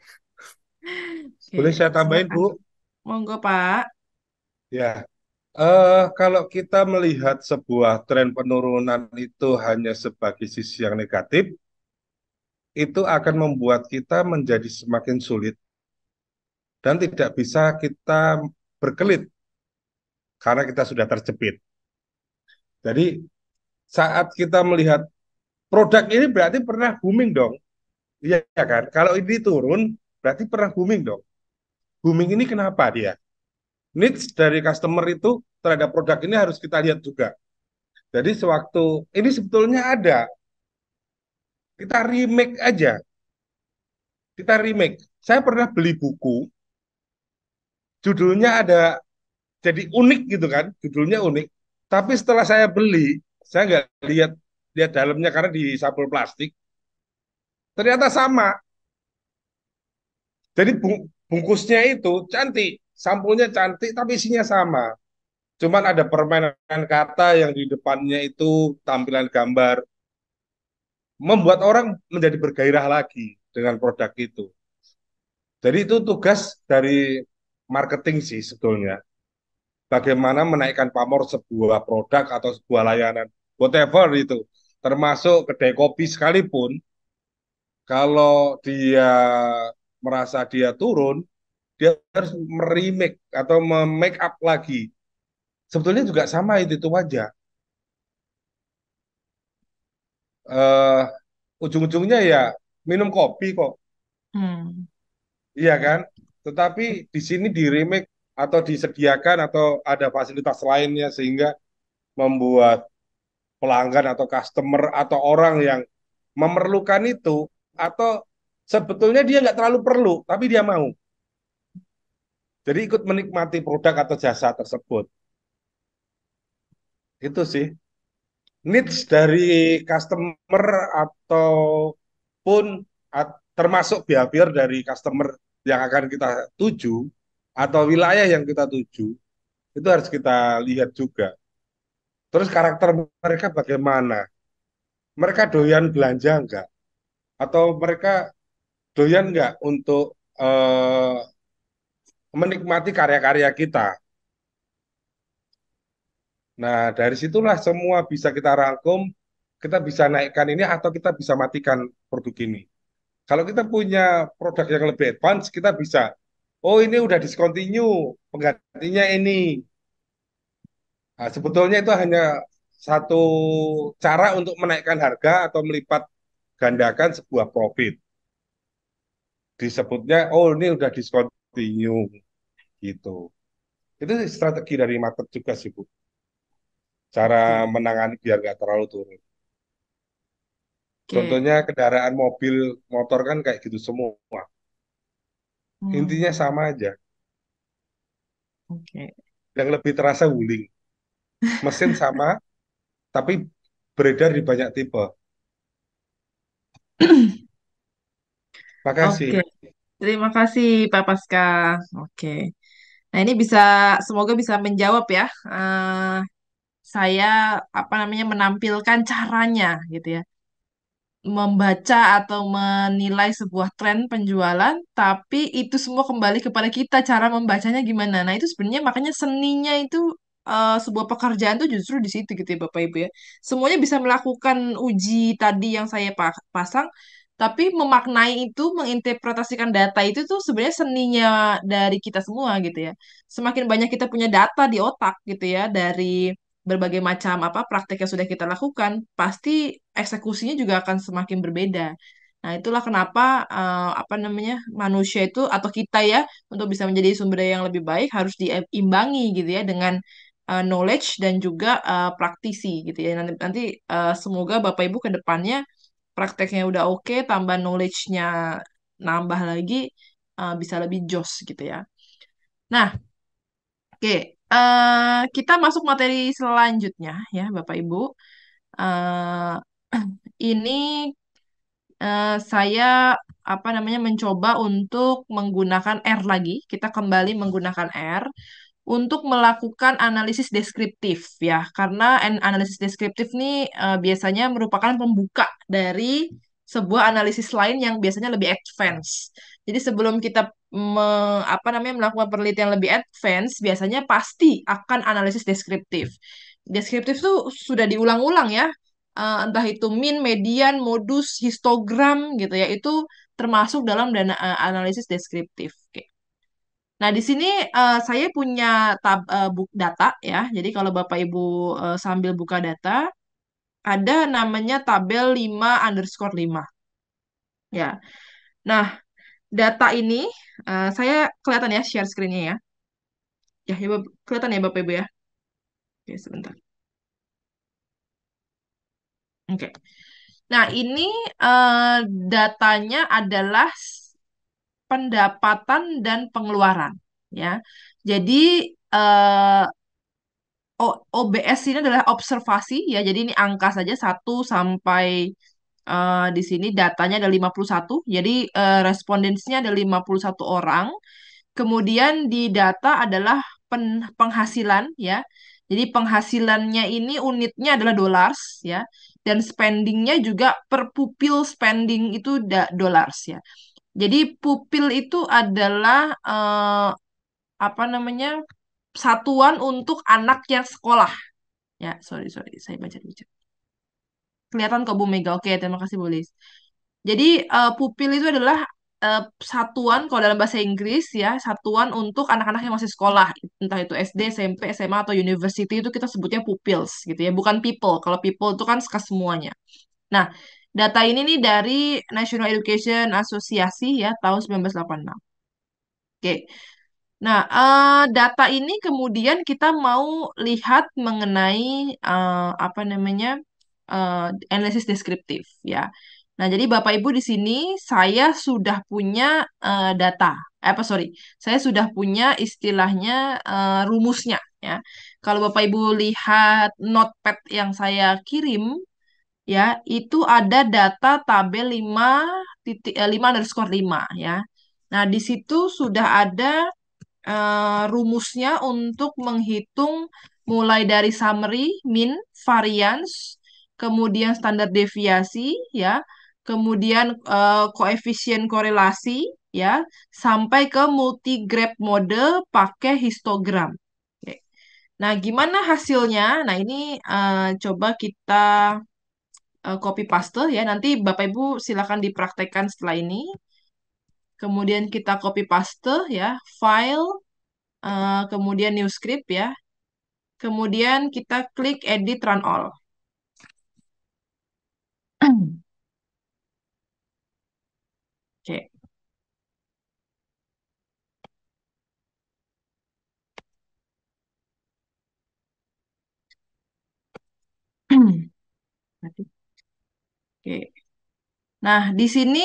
Oke, Boleh saya tambahin, Bu? silakan. Monggo, Pak. Ya, kalau kita melihat sebuah tren penurunan itu hanya sebagai sisi yang negatif, itu akan membuat kita menjadi semakin sulit dan tidak bisa kita berkelit karena kita sudah terjepit. Jadi saat kita melihat produk ini berarti pernah booming dong, iya kan? Kalau ini turun berarti pernah booming dong. Booming ini kenapa dia? Needs dari customer itu terhadap produk ini harus kita lihat juga. Jadi sewaktu ini sebetulnya ada, kita remake aja, kita remake. Saya pernah beli buku, judulnya ada jadi unik gitu kan, judulnya unik. Tapi setelah saya beli, saya nggak lihat lihat dalamnya karena di sampul plastik, ternyata sama. Jadi bungkusnya itu cantik, sampulnya cantik, tapi isinya sama. Cuman ada permainan kata yang di depannya itu tampilan gambar, membuat orang menjadi bergairah lagi dengan produk itu. Jadi itu tugas dari marketing sih sebetulnya. Bagaimana menaikkan pamor sebuah produk atau sebuah layanan, whatever itu. Termasuk kedai kopi sekalipun, kalau dia merasa dia turun, dia harus meremake atau memake up lagi. Sebetulnya juga sama itu aja. Eh, Ujung-ujungnya ya minum kopi kok, Hmm. iya kan? Tetapi di sini di remake atau disediakan atau ada fasilitas lainnya sehingga membuat pelanggan atau customer atau orang yang memerlukan itu atau sebetulnya dia nggak terlalu perlu tapi dia mau. Jadi ikut menikmati produk atau jasa tersebut. Itu sih needs dari customer ataupun termasuk behavior dari customer yang akan kita tuju atau wilayah yang kita tuju itu harus kita lihat juga. Terus karakter mereka bagaimana? Mereka doyan belanja enggak? Atau mereka doyan nggak untuk menikmati karya-karya kita. Nah, dari situlah semua bisa kita rangkum, kita bisa naikkan ini atau kita bisa matikan produk ini. Kalau kita punya produk yang lebih advance, kita bisa, oh ini udah discontinue, penggantinya ini. Nah, sebetulnya itu hanya satu cara untuk menaikkan harga atau melipat gandakan sebuah profit. Disebutnya, oh ini udah discontinue gitu. Itu strategi dari market juga sih, Bu. Cara Oke. menangani biar nggak terlalu turun. Oke. Contohnya kendaraan mobil, motor kan kayak gitu semua. Intinya Hmm. sama aja. Oke. Yang lebih terasa wuling. Mesin sama, tapi beredar di banyak tipe. Oke. Makasih. Terima kasih Pak Paska. Oke. Nah, ini semoga bisa menjawab ya. Saya menampilkan caranya gitu ya. membaca atau menilai sebuah tren penjualan, tapi itu semua kembali kepada kita cara membacanya gimana. Nah, itu sebenarnya makanya seninya itu sebuah pekerjaan tuh justru di situ gitu ya Bapak Ibu ya. Semuanya bisa melakukan uji tadi yang saya pasang, tapi memaknai itu, menginterpretasikan data itu tuh sebenarnya seninya dari kita semua gitu ya. Semakin banyak kita punya data di otak gitu ya dari berbagai macam apa praktek yang sudah kita lakukan, pasti eksekusinya juga akan semakin berbeda. Nah, itulah kenapa apa namanya manusia itu atau kita ya untuk bisa menjadi sumber daya yang lebih baik harus diimbangi gitu ya dengan knowledge dan juga praktisi gitu ya. Nanti nanti semoga Bapak Ibu ke depannya prakteknya udah oke, tambah knowledge-nya nambah lagi bisa lebih jos gitu ya. Nah, oke, kita masuk materi selanjutnya ya, Bapak Ibu. Eh, ini saya apa namanya mencoba untuk menggunakan R lagi. Kita kembali menggunakan R untuk melakukan analisis deskriptif ya, karena analisis deskriptif ini biasanya merupakan pembuka dari sebuah analisis lain yang biasanya lebih advance. Jadi sebelum kita apa namanya melakukan penelitian lebih advance, biasanya pasti akan analisis deskriptif. Deskriptif itu sudah diulang-ulang ya, entah itu min, median, modus, histogram gitu ya, itu termasuk dalam analisis deskriptif. Oke. Nah, di sini saya punya data ya. Jadi kalau Bapak Ibu sambil buka data, ada namanya tabel 5_5 ya. Nah, data ini saya kelihatan ya share screen-nya ya. Ya, ya kelihatan ya Bapak Ibu ya. Oke, sebentar. Oke. Nah, ini datanya adalah pendapatan dan pengeluaran ya. Jadi eh, OBS ini adalah observasi ya. Jadi ini angka saja 1 sampai di sini datanya ada 51. Jadi respondensnya ada 51 orang. Kemudian di data adalah penghasilan ya. Jadi penghasilannya ini unitnya adalah dollars ya. Dan spendingnya juga per pupil spending itu dollars ya. Jadi pupil itu adalah apa namanya satuan untuk anak yang sekolah. Ya, sorry, sorry. Saya baca dulu. Kelihatan kok Bu Mega. Oke, terima kasih Bu Lis. Jadi, pupil itu adalah satuan, kalau dalam bahasa Inggris ya, satuan untuk anak-anak yang masih sekolah. Entah itu SD, SMP, SMA, atau university itu kita sebutnya pupils gitu ya. Bukan people. Kalau people itu kan semuanya. Nah, data ini nih dari National Education Association ya, tahun 1986. Oke. Nah, data ini kemudian kita mau lihat mengenai apa namanya analisis deskriptif ya. Nah, jadi Bapak Ibu di sini saya sudah punya data. Apa sorry, saya sudah punya istilahnya rumusnya ya. Kalau Bapak Ibu lihat notepad yang saya kirim ya, itu ada data tabel 5_5 ya. Nah, di situ sudah ada rumusnya untuk menghitung mulai dari summary, mean, variance, kemudian standar deviasi, ya, kemudian koefisien korelasi, ya, sampai ke multi-graph mode pakai histogram. Oke. Nah, gimana hasilnya? Nah, ini coba kita copy paste ya. Nanti Bapak Ibu silakan dipraktekkan setelah ini. Kemudian kita copy paste ya, file kemudian new script ya. Kemudian kita klik edit run all. Oke. Oke. Nah, di sini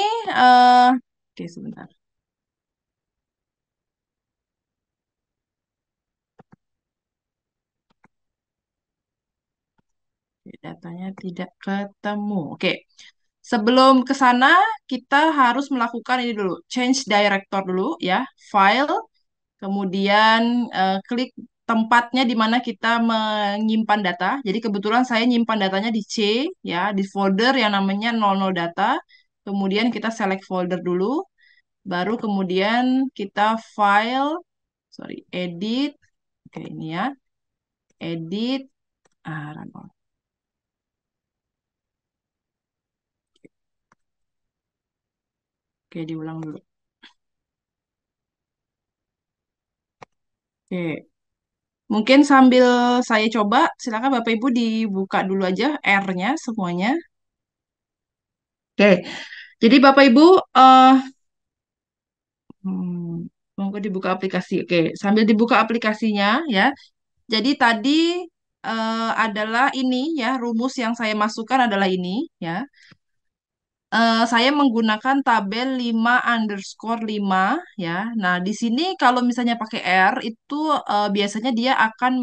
oke sebentar. Oke, datanya tidak ketemu. Oke. Sebelum ke sana, kita harus melakukan ini dulu. Change director dulu ya. File, kemudian klik tempatnya di mana kita menyimpan data. Jadi kebetulan saya nyimpan datanya di C, ya, di folder yang namanya 00 data. Kemudian kita select folder dulu, baru kemudian kita file, sorry, edit, oke ini ya, edit, run all. Oke, diulang dulu. Oke. Mungkin sambil saya coba, silakan Bapak Ibu dibuka dulu aja R-nya semuanya. Oke, jadi Bapak Ibu, monggo dibuka aplikasi. Oke, sambil dibuka aplikasinya ya. Jadi tadi adalah ini ya, rumus yang saya masukkan adalah ini ya. Saya menggunakan tabel 5_5 ya. Nah, di sini kalau misalnya pakai R itu biasanya dia akan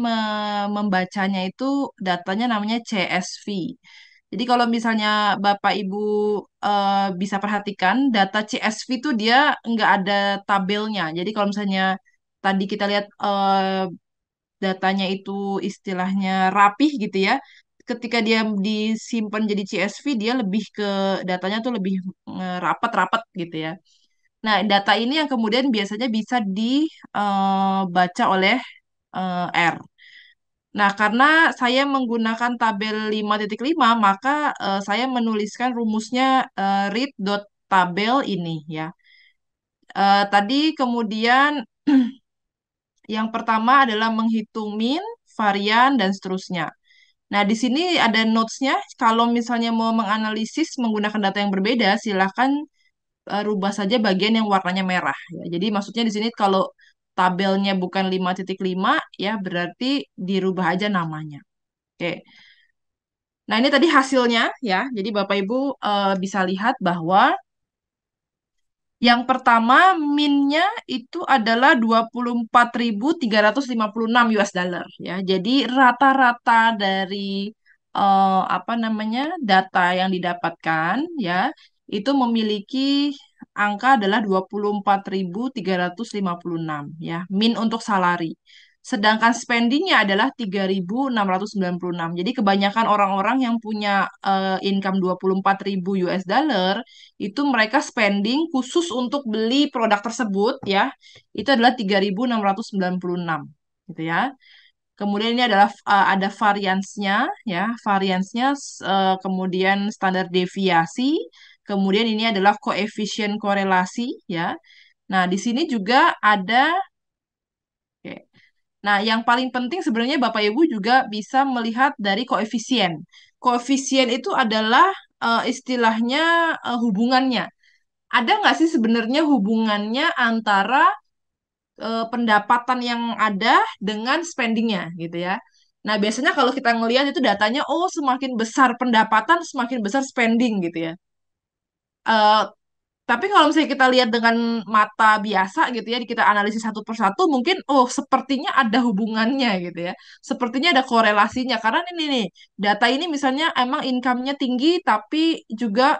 membacanya itu datanya namanya CSV. Jadi kalau misalnya Bapak Ibu bisa perhatikan data CSV itu dia nggak ada tabelnya. Jadi kalau misalnya tadi kita lihat datanya itu istilahnya rapih gitu ya. Ketika dia disimpan jadi CSV, dia lebih ke datanya tuh lebih rapat-rapat gitu ya. Nah, data ini yang kemudian biasanya bisa dibaca oleh R. Nah, karena saya menggunakan tabel 5.5, maka saya menuliskan rumusnya read.tabel ini ya. Tadi kemudian yang pertama adalah menghitung min, varian, dan seterusnya. Nah, di sini ada notes-nya. Kalau misalnya mau menganalisis menggunakan data yang berbeda, silahkan rubah saja bagian yang warnanya merah. Ya. Jadi maksudnya di sini kalau tabelnya bukan 5.5, ya berarti dirubah aja namanya. Oke. Nah, ini tadi hasilnya ya. Jadi Bapak Ibu bisa lihat bahwa yang pertama minnya itu adalah 24.356 US dollar ya. Jadi rata-rata dari apa namanya data yang didapatkan ya itu memiliki angka adalah 24.356 ya, min untuk salary. Sedangkan spendingnya adalah 3.696. Jadi kebanyakan orang-orang yang punya income 24.000 US dollar itu mereka spending khusus untuk beli produk tersebut ya. Itu adalah 3.696 gitu ya. Kemudian ini adalah ada variansnya ya, variansnya kemudian standar deviasi, kemudian ini adalah koefisien korelasi ya. Nah, di sini juga ada oke. Nah, yang paling penting sebenarnya Bapak Ibu juga bisa melihat dari koefisien. Koefisien itu adalah istilahnya hubungannya. Ada nggak sih sebenarnya hubungannya antara pendapatan yang ada dengan spendingnya gitu ya. Nah, biasanya kalau kita ngelihat itu datanya, oh semakin besar pendapatan, semakin besar spending gitu ya. Eh, tapi kalau misalnya kita lihat dengan mata biasa gitu ya, kita analisis satu persatu, mungkin oh sepertinya ada hubungannya gitu ya. Sepertinya ada korelasinya karena ini nih, data ini misalnya emang income-nya tinggi tapi juga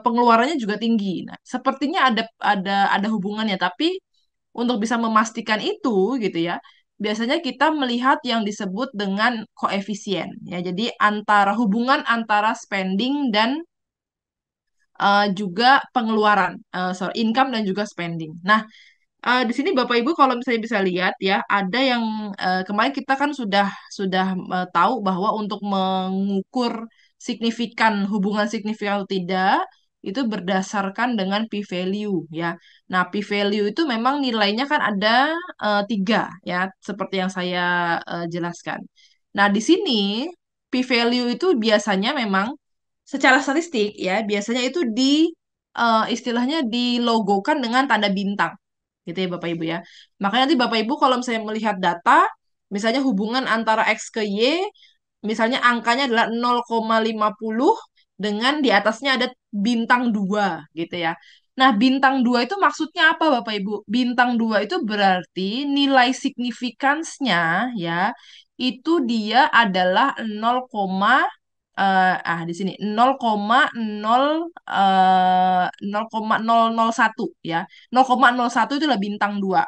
pengeluarannya juga tinggi. Nah, sepertinya ada hubungannya, tapi untuk bisa memastikan itu gitu ya, biasanya kita melihat yang disebut dengan koefisien ya. Jadi antara hubungan antara spending dan juga pengeluaran, sorry, income dan juga spending. Nah, di sini Bapak Ibu kalau misalnya bisa lihat ya, ada yang kemarin kita kan sudah tahu bahwa untuk mengukur hubungan signifikan atau tidak itu berdasarkan dengan p-value ya. Nah, p-value itu memang nilainya kan ada 3 ya, seperti yang saya jelaskan. Nah, di sini p-value itu biasanya memang secara statistik ya, biasanya itu istilahnya dilogokan dengan tanda bintang gitu ya Bapak Ibu ya. Makanya nanti Bapak Ibu kalau misalnya melihat data, misalnya hubungan antara X ke Y, misalnya angkanya adalah 0,50 dengan di atasnya ada bintang 2 gitu ya. Nah, bintang 2 itu maksudnya apa Bapak Ibu? Bintang 2 itu berarti nilai signifikansnya ya, itu dia adalah 0, di sini 0,001 ya. 0,01 itu adalah bintang 2.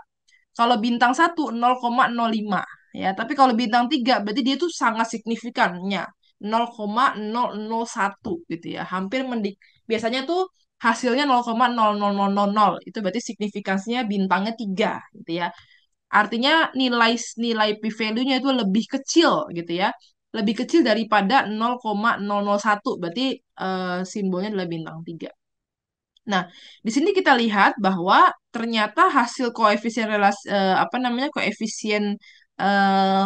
Kalau bintang 1 0,05. ya. Tapi kalau bintang 3 berarti dia tuh sangat signifikannya 0,001 gitu ya. Hampir biasanya tuh hasilnya 0,00000 itu berarti signifikansinya bintangnya 3 gitu ya. Artinya nilai nilai p-value-nya itu lebih kecil gitu ya. Lebih kecil daripada 0,001 berarti simbolnya adalah bintang 3. Nah, di sini kita lihat bahwa ternyata hasil koefisien apa namanya koefisien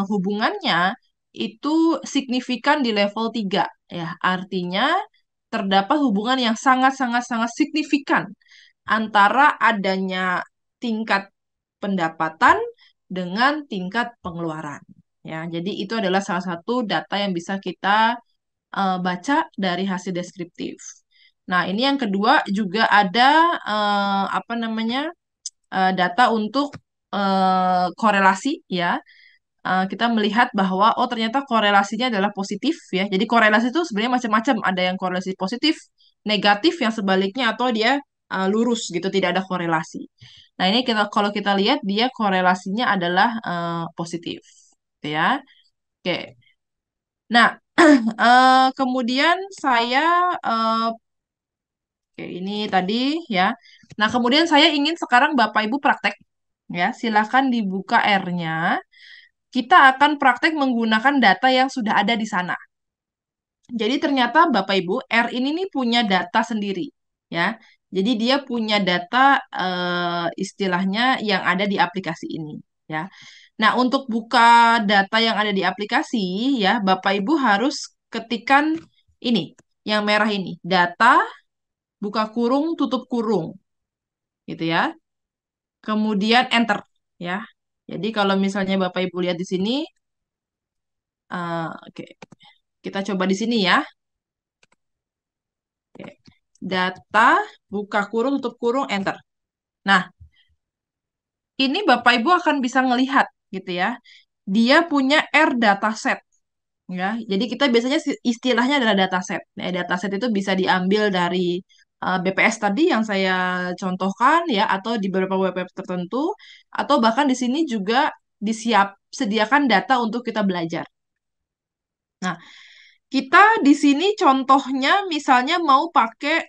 hubungannya itu signifikan di level 3 ya. Artinya terdapat hubungan yang sangat sangat sangat signifikan antara adanya tingkat pendapatan dengan tingkat pengeluaran. Ya, jadi itu adalah salah satu data yang bisa kita baca dari hasil deskriptif. Nah, ini yang kedua juga ada apa namanya data untuk korelasi ya. Kita melihat bahwa oh ternyata korelasinya adalah positif ya. Jadi korelasi itu sebenarnya macam-macam. Ada yang korelasi positif, negatif, yang sebaliknya atau dia lurus gitu, tidak ada korelasi. Nah, ini kalau kita lihat dia korelasinya adalah positif, gitu ya. Oke. Nah, kemudian saya oke, ini tadi ya. Nah, kemudian saya ingin sekarang Bapak Ibu praktek ya. Silakan dibuka R-nya. Kita akan praktek menggunakan data yang sudah ada di sana. Jadi ternyata Bapak Ibu, R ini nih punya data sendiri ya. Jadi dia punya data istilahnya yang ada di aplikasi ini ya. Nah, untuk buka data yang ada di aplikasi ya, Bapak Ibu harus ketikkan ini, yang merah ini, data buka kurung tutup kurung gitu ya. Kemudian enter ya. Jadi kalau misalnya Bapak Ibu lihat di sini, oke, kita coba di sini ya. Oke. Data buka kurung tutup kurung enter. Nah, ini Bapak Ibu akan bisa ngelihat gitu ya. Dia punya R dataset ya. Jadi kita biasanya istilahnya adalah dataset. Nah, dataset itu bisa diambil dari BPS tadi yang saya contohkan ya, atau di beberapa web tertentu, atau bahkan di sini juga sediakan data untuk kita belajar. Nah, kita di sini contohnya misalnya mau pakai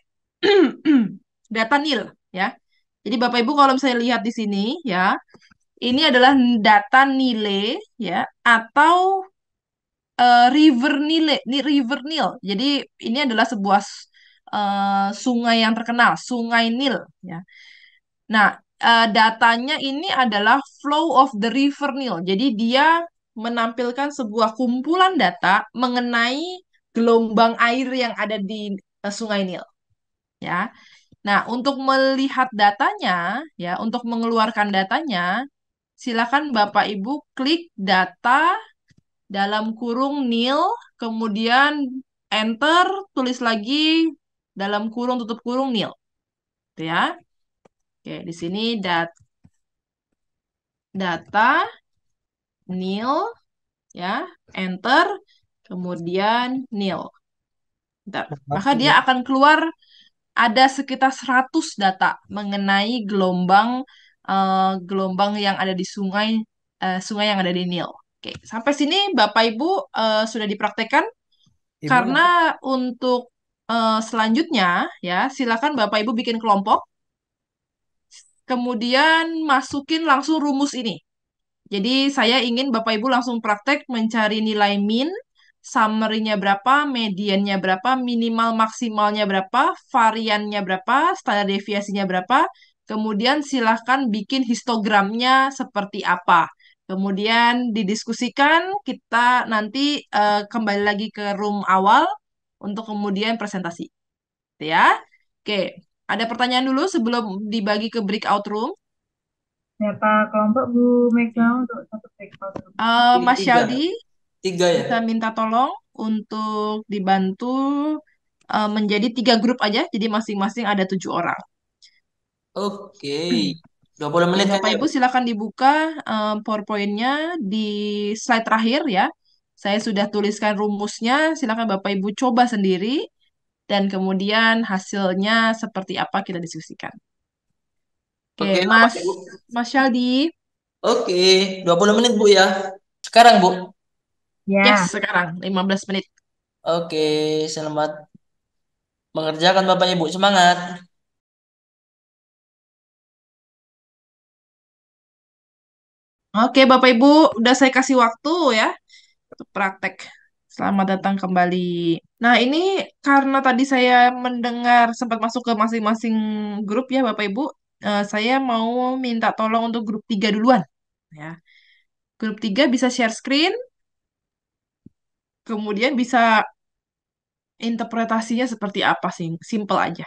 data nil ya. Jadi Bapak Ibu kalau misalnya lihat di sini ya, ini adalah data nilai ya, atau River Nile, River Nil. Jadi ini adalah sebuah sungai yang terkenal, Sungai Nil. Ya. Nah, datanya ini adalah flow of the River Nil. Jadi dia menampilkan sebuah kumpulan data mengenai gelombang air yang ada di Sungai Nil. Ya. Nah, untuk melihat datanya, ya, untuk mengeluarkan datanya, silakan Bapak Ibu klik data dalam kurung nil, kemudian enter, tulis lagi dalam kurung tutup kurung nil. Gitu ya. Oke, di sini data nil ya, enter, kemudian nil. Bentar. Maka dia akan keluar ada sekitar 100 data mengenai gelombang yang ada di sungai yang ada di Nil. Oke, sampai sini Bapak Ibu sudah dipraktekkan. Ibu Karena untuk selanjutnya ya, silakan Bapak Ibu bikin kelompok, kemudian masukin langsung rumus ini. Jadi saya ingin Bapak Ibu langsung praktek mencari nilai min, summary-nya berapa, mediannya berapa, minimal maksimalnya berapa, variannya berapa, standar deviasinya berapa. Kemudian silahkan bikin histogramnya seperti apa. Kemudian didiskusikan, kita nanti kembali lagi ke room awal untuk kemudian presentasi. Gitu ya. Oke, ada pertanyaan dulu sebelum dibagi ke breakout room. Berapa kelompok Bu Mega untuk satu breakout room? Mas Tiga. Syaldi Tiga ya. bisa minta tolong untuk dibantu menjadi 3 grup aja, jadi masing-masing ada 7 orang. Oke. 20 Oke, menit kan Bapak ya? Ibu silakan dibuka PowerPoint-nya di slide terakhir ya. Saya sudah tuliskan rumusnya, silakan Bapak Ibu coba sendiri dan kemudian hasilnya seperti apa kita diskusikan. Oke, Oke, apa Mas ya, Bu? Mas Syaldi. Oke, 20 menit Bu ya. Sekarang, Bu. Yes, Ya, sekarang 15 menit. Oke, selamat mengerjakan Bapak Ibu. Semangat. Oke, Bapak Ibu, udah saya kasih waktu ya untuk praktek. Selamat datang kembali. Nah, ini karena tadi saya mendengar sempat masuk ke masing-masing grup ya, Bapak Ibu. Saya mau minta tolong untuk grup 3 duluan. Ya. Grup 3 bisa share screen, kemudian bisa interpretasinya seperti apa sih? Simple aja.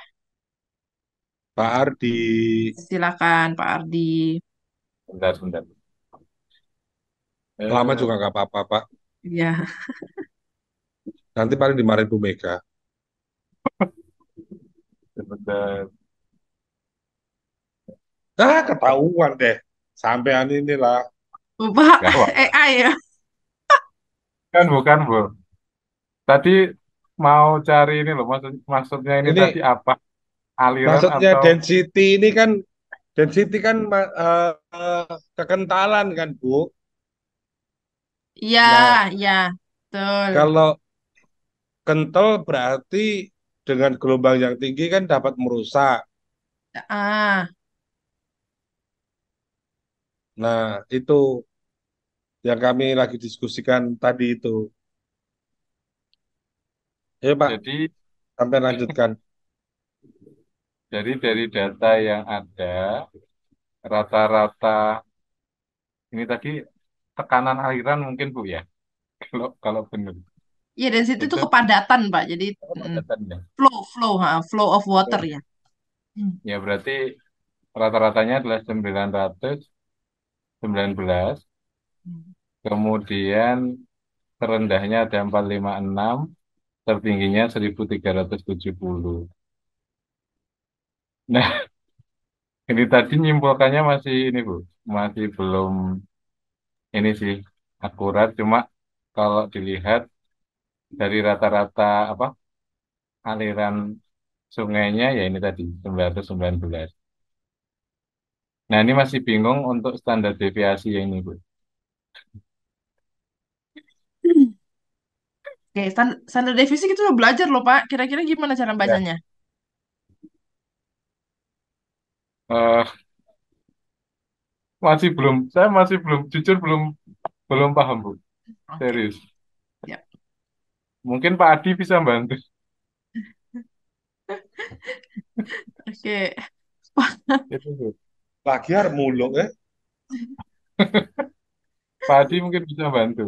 Pak Ardi. Silakan, Pak Ardi. Bentar, bentar. Lama Eh, juga nggak apa-apa, Pak. Ya, Nanti paling dimarahin Bu Mega. Bentar. Ah, ketahuan deh. Sampean inilah. Bapak Gawat. AI ya. Bukan, Bu. Tadi mau cari ini loh, maksudnya ini tadi Ini apa? Aliran maksudnya atau density kan kekentalan kan, Bu. Iya, Nah, iya, betul. kalau kental berarti dengan gelombang yang tinggi kan dapat merusak. Ah, Nah, itu yang kami lagi diskusikan tadi itu. Ya, Pak, jadi sampai lanjutkan. dari data yang ada rata-rata ini tadi tekanan aliran mungkin Bu ya. Kalau kalau benar iya dan situ tuh itu kepadatan, Pak. Jadi apa mm, datanya? flow of water ya. Hmm. Ya berarti rata-ratanya adalah 919, kemudian terendahnya ada 456, tertingginya 1370. Nah, ini tadi nyimpulkannya masih ini Bu, masih belum ini sih akurat. Cuma kalau dilihat dari rata-rata apa aliran sungainya ya ini tadi 919. Nah, ini masih bingung untuk standar deviasi yang ini Bu. Oke, standar deviasi kita udah belajar loh, Pak. Kira-kira gimana cara Ya. bacanya? Eh, saya masih belum, jujur belum paham Bu, Oke, serius. ya. Mungkin Pak Adi bisa bantu. Oke. Itu Bu. Lagi harus muluk ya. Pak Adi mungkin bisa bantu.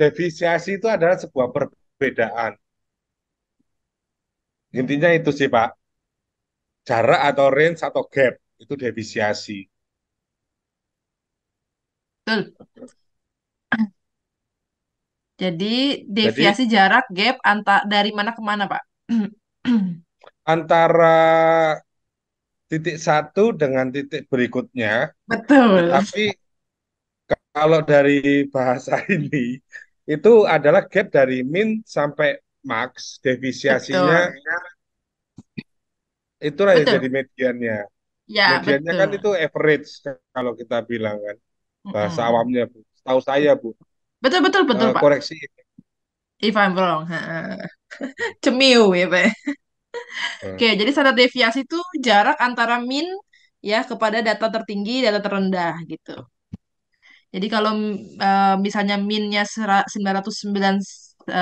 Defisiasi itu adalah sebuah perbedaan. Intinya itu sih, Pak. Jarak atau range atau gap itu defisiasi. Betul. Jadi Jadi deviasi jarak gap dari mana ke mana, Pak? antara titik satu dengan titik berikutnya, Betul. tapi kalau dari bahasa ini itu adalah gap dari min sampai max, defisiasinya Betul. itulah yang jadi Betul. mediannya. Ya, Mediannya kan betul. itu average kalau kita bilang kan bahasa Mm-mm. awamnya, Bu. Tahu saya, Bu. Betul, betul, betul, Pak. Koreksi. If I'm wrong. Ha. Cemiu ya, Pak. Eh, Oke, jadi standar deviasi itu jarak antara min ya kepada data tertinggi, data terendah gitu. Jadi kalau misalnya minnya 909,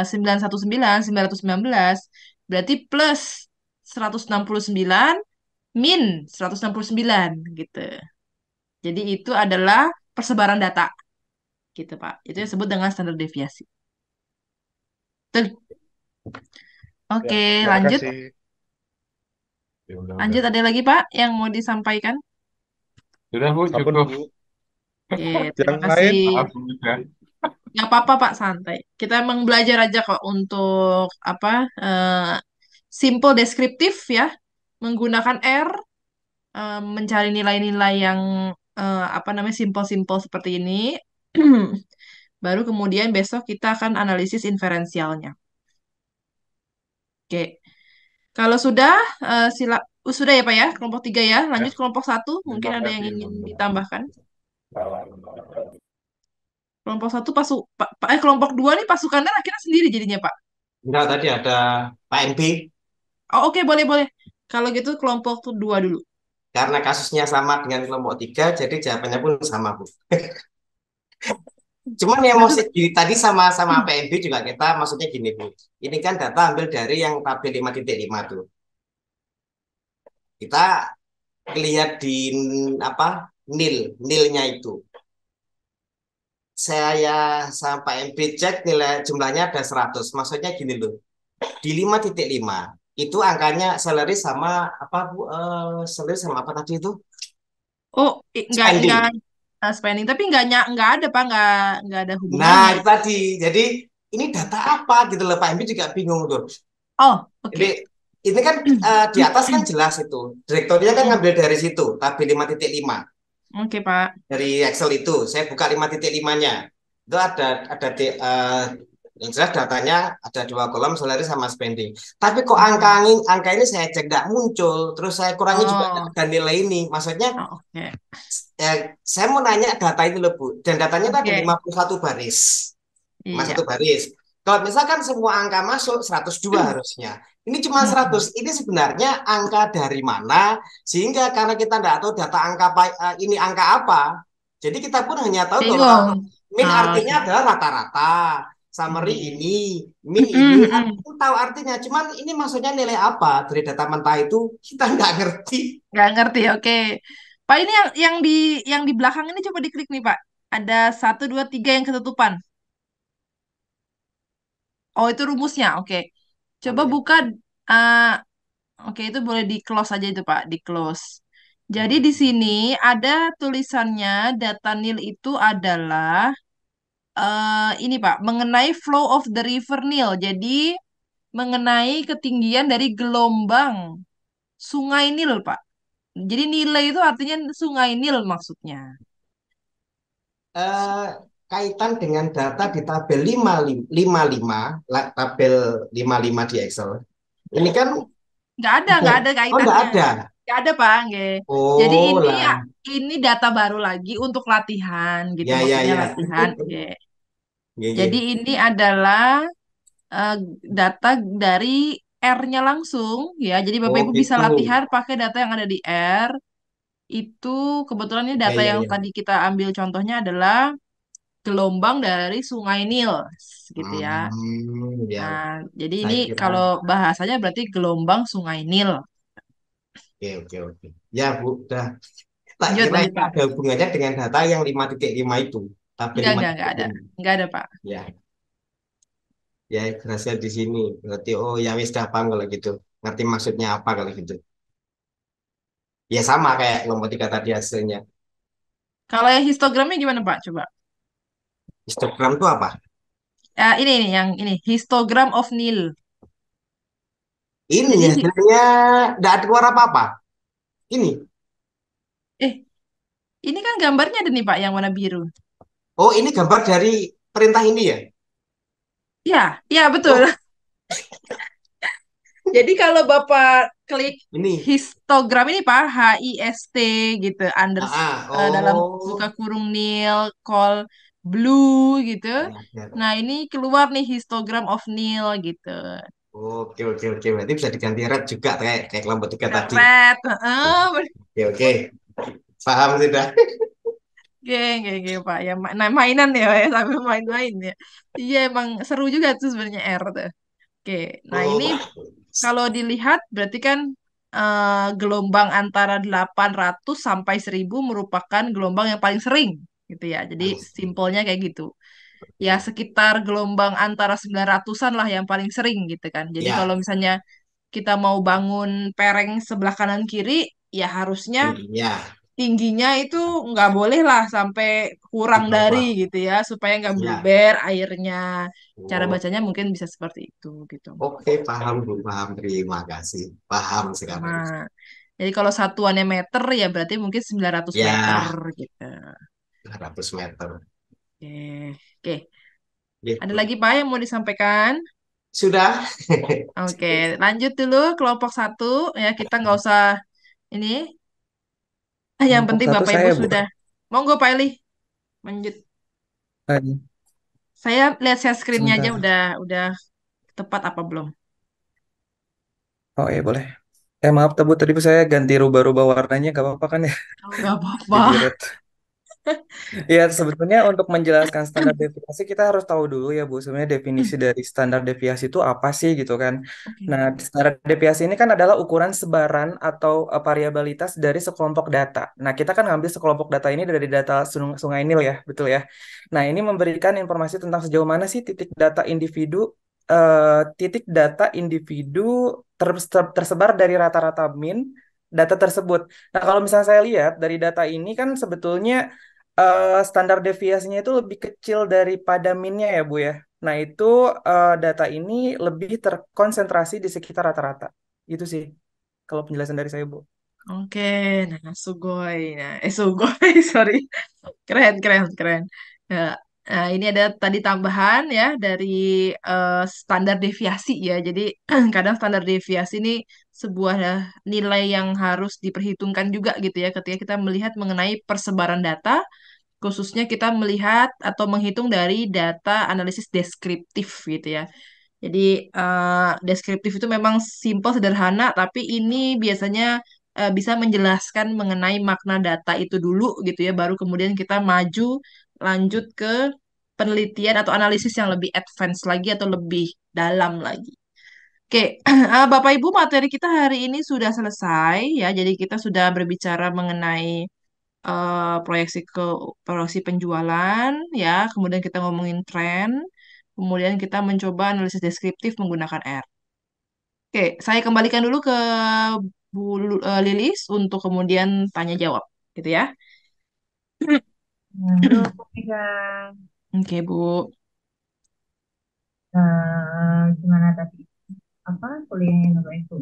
919, 919, berarti plus 169, min 169 gitu. Jadi itu adalah persebaran data gitu, Pak. Itu yang disebut dengan standar deviasi. Tuh. ya, Oke, terima lanjut. kasih. Ya, udah. Lanjut ada lagi, Pak, yang mau disampaikan? Sudah Bu, Sampun, cukup. Bu. Oke, Yang terima lain, kasih. Maaf Bu ya. Nggak apa-apa, Pak, santai. Kita emang belajar aja kok untuk apa? Simple deskriptif ya, menggunakan R, mencari nilai-nilai yang apa namanya simple-simple seperti ini. Baru kemudian besok kita akan analisis inferensialnya. Oke, kalau sudah sudah ya Pak ya, kelompok 3 ya. Ya, Lanjut kelompok 1, mungkin terima ada yang kasih ingin Bu. ditambahkan. Kelompok satu kelompok dua nih pasukannya akhirnya sendiri jadinya Pak. Enggak, tadi ada Pak MB, Oh, oke, boleh boleh. Kalau gitu kelompok tuh dua dulu. karena kasusnya sama dengan kelompok 3, jadi jawabannya pun sama, Bu. Cuman yang mau Berarti tadi sama PNB juga kita maksudnya gini, Bu. Ini kan data ambil dari yang tabel 5.5 tuh. Kita lihat di apa? Nilnya itu. Saya sama Pak MB cek nilai jumlahnya ada 100. Maksudnya gini loh. Di 5.5 itu angkanya salary sama apa, Bu? Salary sama apa tadi itu? oh, nggak Spending. spending, tapi nggak ada Pak, nggak ada Nah, hubungannya. itu tadi. Jadi ini data apa gitu loh, Pak MB juga bingung tuh. Oh, Ini oke. ini kan di atas kan jelas itu. Direkturnya kan Mm-mm. ngambil dari situ, tabel 5.5 Oke Pak. dari Excel itu. Saya buka 5.5-nya. Itu ada yang jelas datanya ada dua kolom salary sama spending. Tapi kok Mm-mm. angka ini saya cek nggak muncul. Terus saya kurangi juga nggak Oh, ada nilai ini. Maksudnya oh, oke. saya mau nanya data ini loh, Bu. Dan datanya itu ada Oke. 51 baris. Iya. 51 baris. Kalau misalkan semua angka masuk 102 harusnya. Ini cuma Mm-mm. 100. Ini sebenarnya angka dari mana? Sehingga karena kita tidak tahu data angka ini angka apa. Jadi kita pun hanya tahu bahwa Bingung. min Oh, artinya oke. adalah rata-rata. Summary Iya. ini, min ini, Mm-mm, mm-mm. aku tahu artinya. Cuman ini maksudnya nilai apa dari data mentah itu kita nggak ngerti. Nggak ngerti. Oke. Pak, ini yang di belakang ini coba diklik nih Pak. Ada satu, dua, tiga yang ketutupan. Oh, itu rumusnya. Oke. Coba Mana ya? buka. uh, Oke, itu boleh di close aja itu Pak, di close. Jadi di sini ada tulisannya data nil itu adalah ini Pak, mengenai flow of the river Nile. Jadi mengenai ketinggian dari gelombang Sungai Nil, Pak. Jadi nilai itu artinya Sungai Nil maksudnya. eh, Kaitan dengan data di tabel 55, tabel 55 di Excel. Ini kan Nggak ada oh nggak kaitannya. ada. Nggak ada, Pak. Nggak. Jadi Oh ini ya, lah, ini data baru lagi untuk latihan gitu, ya ya maksudnya ya. latihan. Nggak. Ya, Jadi ya. ini adalah eh, data dari R-nya langsung ya. Jadi Bapak Oh Ibu bisa gitu. latihan pakai data yang ada di R. Itu kebetulan ini Ya data ya yang ya. tadi kita ambil contohnya adalah gelombang dari Sungai Nil gitu ya. Ya. Nah, jadi ini Saya kira. kalau bahasanya berarti gelombang Sungai Nil. Oke oke oke. Ya Bu, dah. Tak Lanjut, kira lanjut itu Pak. ada hubungannya dengan data yang 5.5 itu. Tabel Enggak ada. 5.5. Enggak ada Pak. Ya, ya berhasil di sini. Berarti oh ya wis dah paham kalau gitu. Ngerti maksudnya apa kalau gitu. Ya sama kayak kelompok 3 tadi hasilnya. Kalau yang histogramnya gimana Pak? Coba. Histogram itu apa? Ini yang ini histogram of Nil. Ini Jadi hasilnya tidak ada keluar apa-apa. Ini. eh ini kan gambarnya ada nih Pak yang warna biru. Oh, ini gambar dari perintah ini ya? Ya, ya betul. Oh, Jadi kalau Bapak klik ini. histogram ini Pak, HIST gitu, dalam buka Oh. kurung Nil, call blue gitu. Ya, ya. Nah, ini keluar nih histogram of Nil gitu. Oke, oke, oke. Berarti bisa diganti red juga kayak kayak kelompok 3 tadi. Keren. Oke, oke. Paham sudah. Oke, Pak. Ya, mainan ya, Pak, ya, sambil main-main ya. Iya, emang seru juga tuh sebenarnya R tuh. Oke, nah Oh, ini bagus. kalau dilihat berarti kan gelombang antara 800 sampai 1000 merupakan gelombang yang paling sering gitu ya. Jadi simpelnya kayak gitu. Ya Oke. sekitar gelombang antara 900-an lah yang paling sering gitu kan. Jadi kalau Ya, misalnya kita mau bangun pereng sebelah kanan kiri, ya harusnya ya. tingginya itu nggak boleh lah sampai Di kurang dari bawah. gitu ya, supaya nggak Ya. bluber airnya. Cara Oh, bacanya mungkin bisa seperti itu gitu. oke, paham, Bu. Paham. Terima kasih. Paham sekarang. Nah, jadi kalau satuannya meter ya berarti mungkin 900 meter Ya, gitu. 100 meter. Oke, oke. Ya, Ada Bu. lagi Pak yang mau disampaikan? Sudah. Oke, lanjut dulu kelompok satu ya kita nggak usah ini. Yang Kelompok penting satu Bapak Ibu saya, Bu. sudah. Monggo Pak Eli, lanjut. Eh, Saya lihat share screen-nya aja sebentar. udah tepat apa belum? Oh iya boleh. Maaf Tebu, tadi saya ganti rubah-rubah warnanya, gak apa-apa kan ya? Oh, nggak apa-apa. Jadi red. Ya, sebetulnya untuk menjelaskan standar deviasi kita harus tahu dulu ya Bu, sebenarnya definisi dari standar deviasi itu apa sih gitu kan. Oke. Nah, standar deviasi ini kan adalah ukuran sebaran atau variabilitas dari sekelompok data. Nah, kita kan ngambil sekelompok data ini dari data Sungai Nil ya, betul ya. Nah, ini memberikan informasi tentang sejauh mana sih titik data individu tersebar dari rata-rata min data tersebut. Nah, kalau misalnya saya lihat dari data ini kan sebetulnya standar deviasinya itu lebih kecil daripada minnya ya Bu ya. Nah itu data ini lebih terkonsentrasi di sekitar rata-rata. Itu sih kalau penjelasan dari saya Bu. Oke, nah sugoi. Sugoi, sorry. Keren, keren, keren. Ya, nah, ini ada tadi tambahan ya dari standar deviasi ya. Jadi kadang standar deviasi ini sebuah nilai yang harus diperhitungkan juga gitu ya ketika kita melihat mengenai persebaran data, khususnya kita melihat atau menghitung dari data analisis deskriptif gitu ya. Jadi deskriptif itu memang simpel sederhana, tapi ini biasanya bisa menjelaskan mengenai makna data itu dulu gitu ya, baru kemudian kita maju lanjut ke penelitian atau analisis yang lebih advance lagi atau lebih dalam lagi. Oke, Bapak Ibu, materi kita hari ini sudah selesai ya. Jadi kita sudah berbicara mengenai proyeksi penjualan ya, kemudian kita ngomongin tren, kemudian kita mencoba analisis deskriptif menggunakan R. Oke, saya kembalikan dulu ke Lilis untuk kemudian tanya jawab, gitu ya. Halo, Kak. Oke, Bu. Gimana tadi? Apa kuliahnya Bapak Ibu?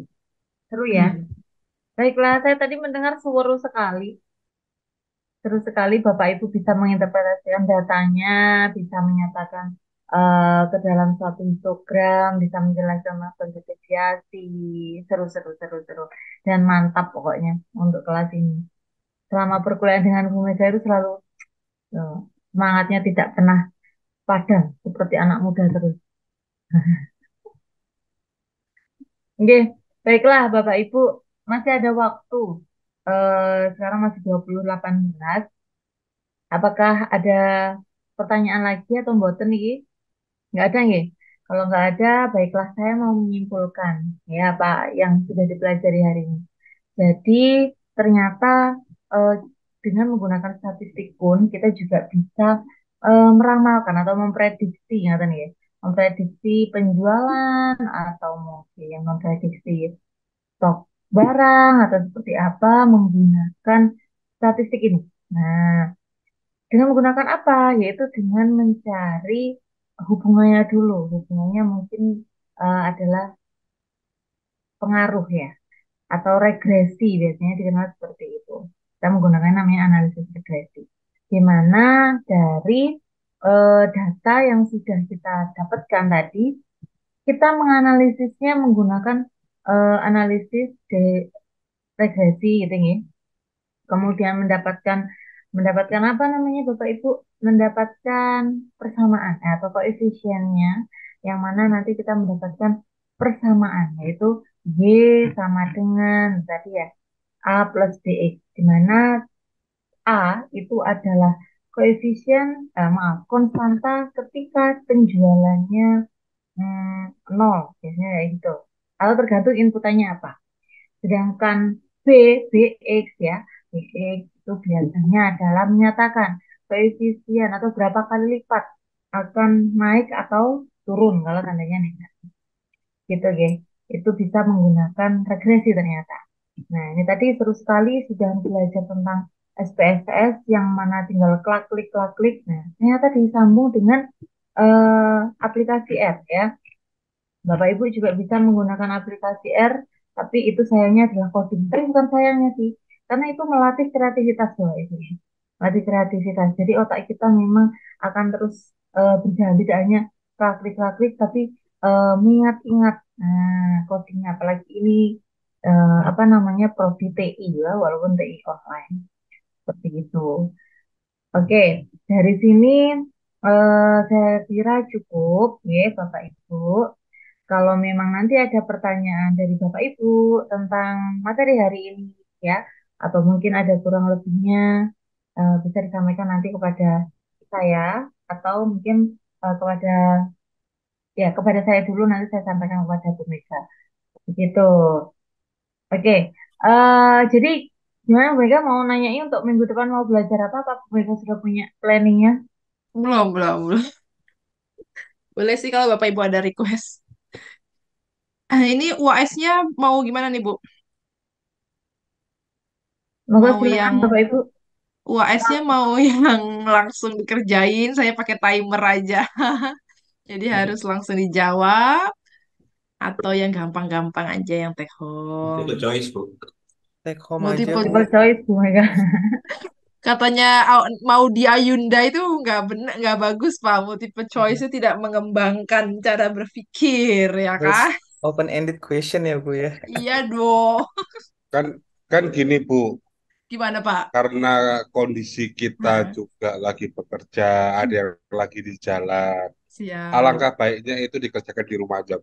Seru ya? Baiklah, saya tadi mendengar seru sekali. Seru sekali Bapak Ibu bisa menginterpretasikan datanya, bisa menyatakan ke dalam suatu histogram, bisa menjelaskan maksud deviasi. Seru, seru, seru, seru. Dan mantap pokoknya untuk kelas ini. Selama perkuliahan dengan Bu Mega itu selalu eh, semangatnya tidak pernah padam seperti anak muda terus. Oke, baiklah Bapak Ibu, masih ada waktu. Sekarang masih 2018. Apakah ada pertanyaan lagi atau mboten nih? Nggak ada nggih? Kalau nggak ada, baiklah saya mau menyimpulkan ya Pak yang sudah dipelajari hari ini. Jadi ternyata eh, dengan menggunakan statistik pun kita juga bisa meramalkan atau memprediksi, ngerti ya, memprediksi penjualan atau mungkin memprediksi stok barang atau seperti apa menggunakan statistik ini. Nah, dengan menggunakan apa? Yaitu dengan mencari hubungannya dulu. Hubungannya mungkin adalah pengaruh ya, atau regresi biasanya dikenal seperti itu. Kita menggunakan namanya analisis regresi. Di mana dari data yang sudah kita dapatkan tadi, kita menganalisisnya menggunakan analisis regresi gitu ya. Kemudian mendapatkan apa namanya Bapak Ibu? Mendapatkan persamaan atau koefisiennya yang mana nanti kita mendapatkan persamaan yaitu Y sama dengan tadi ya A plus BX di mana A itu adalah konstanta ketika penjualannya nol biasanya kayak gitu atau tergantung inputannya apa. Sedangkan B, BX ya, BX itu biasanya adalah menyatakan koefisien atau berapa kali lipat akan naik atau turun kalau tandanya negatif. Gitu, ya. Itu bisa menggunakan regresi ternyata. Nah, ini tadi seru sekali sudah belajar tentang SPSS yang mana tinggal klik-klik. Nah, ternyata disambung dengan aplikasi R ya. Bapak Ibu juga bisa menggunakan aplikasi R, tapi itu sayangnya adalah coding. Tapi bukan sayangnya sih, karena itu melatih kreativitas Bapak Ibu. Melatih kreativitas. Jadi otak kita memang akan terus berjalan, tidak hanya klik-klik, tapi mengingat-ingat. Nah, codingnya apalagi ini apa namanya prodi TI ya, walaupun TI offline seperti itu. Oke, dari sini Saya kira cukup, ya, Bapak Ibu. Kalau memang nanti ada pertanyaan dari Bapak Ibu tentang materi hari ini, ya, atau mungkin ada kurang lebihnya, bisa disampaikan nanti kepada saya, atau mungkin kepada, ya, kepada saya dulu, nanti saya sampaikan kepada Bu Mega. Begitu. Oke. Jadi gimana Bu Mega mau nanyain untuk minggu depan mau belajar apa? Apa Bu Mega sudah punya planningnya? Belum, belum, belum. Boleh sih kalau Bapak Ibu ada request. Ini UAS-nya mau gimana nih, Bu? Monggo Mau silakan yang Bapak Ibu. UAS-nya mau yang langsung dikerjain, saya pakai timer aja. Jadi harus langsung dijawab atau yang gampang-gampang aja yang take home. Multiple choice, Bu. Take home aja, Multiple Bu. Multiple choice Bu Mega. katanya mau di Ayunda itu nggak benar, nggak bagus Pak. Multiple choice itu tidak mengembangkan cara berpikir, ya Terus kah? open-ended question ya, Bu ya. Iya dong. Kan kan gini Bu, Gimana Pak? karena kondisi kita Hah, juga lagi bekerja, ada yang lagi di jalan. siap. Alangkah baiknya itu dikerjakan di rumah aja.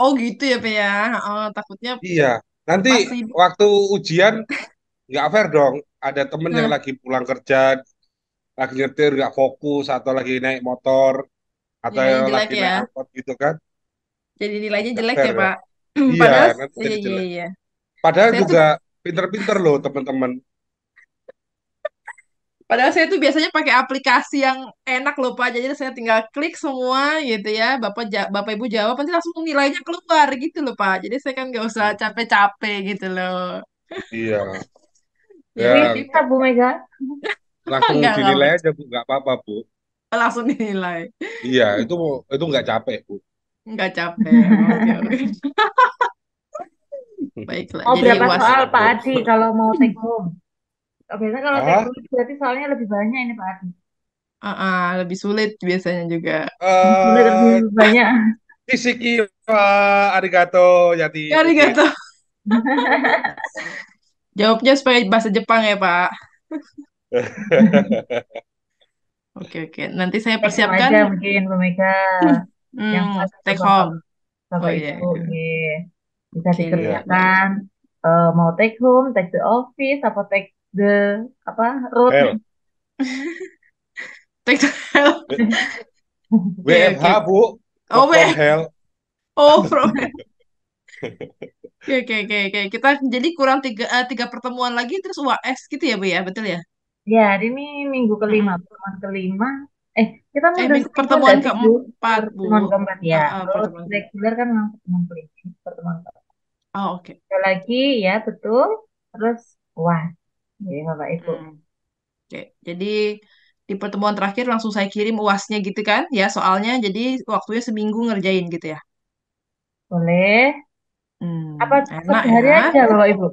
Oh gitu ya Pak ya. Oh, takutnya Iya, nanti pasti. waktu ujian nggak fair dong. Ada temen yang Nah, lagi pulang kerja, lagi nyetir nggak fokus, atau lagi naik motor, atau nilainya yang jelek lagi ya. naik angkot gitu kan, Jadi nilainya nggak jelek fair ya ya. Pak. Iya, Padahal, nanti iya jadi iya jelek. iya. Padahal Saya tuh juga pinter-pinter loh teman-teman. Padahal saya tuh biasanya pakai aplikasi yang enak loh Pak. Jadi saya tinggal klik semua gitu ya. Bapak Ibu jawab nanti langsung nilainya keluar gitu loh Pak. Jadi saya kan nggak usah capek-capek gitu loh. Iya, Ya Wih, udah ya gitu. bisa Bu Mega. langsung Nggak dinilai bisa. aja Bu, nggak apa-apa Bu. Langsung dinilai. Iya, itu nggak capek Bu. Nggak capek. Oke oke. Baiklah. Mau Jadi berapa was. soal Mantap, Pak Bu. Adi kalau mau take home? Biasanya kalau take Ah, home berarti soalnya lebih banyak ini Pak Adi. Lebih sulit biasanya juga. Sulit lebih eh banyak. Isiki wa arigato Yati Ya mungkin. arigato. Jawabnya supaya bahasa Jepang ya Pak. Oke oke. Nanti saya Take home persiapkan aja mungkin Bu Mega. Yang pas untuk take Bapak, home. Oh Bapak iya. Ibu. Nggih. Bisa Iya. Oke, baik. dikerjakan. Mau take home, take the office, apa take the apa road. Hell, Take the help. Oke, WFH oke. Bu, Oh, work from hell. oh, oke, oke, oke, oke. Kita jadi kurang tiga pertemuan lagi terus UAS gitu ya, Bu ya? Betul ya? Ya, hari ini minggu kelima, Mm-mm. pertemuan kelima. Kita mundur seminggu Pertemuan enggak sih, Bu? keempat, Bu. Pertemuan keempat ya. Kalau Pertemuan keempat. reguler kan memang pertemuan kelima, pertemuan keempat. Oh, oke. Ada lagi, ya betul. Terus, wah, ya Bapak Ibu. Hmm, oke. Jadi di pertemuan terakhir langsung saya kirim UASnya gitu kan? Ya, soalnya jadi waktunya seminggu ngerjain gitu ya. Boleh. Apa cukup Enak sehari ya. aja, Bapak Ibu?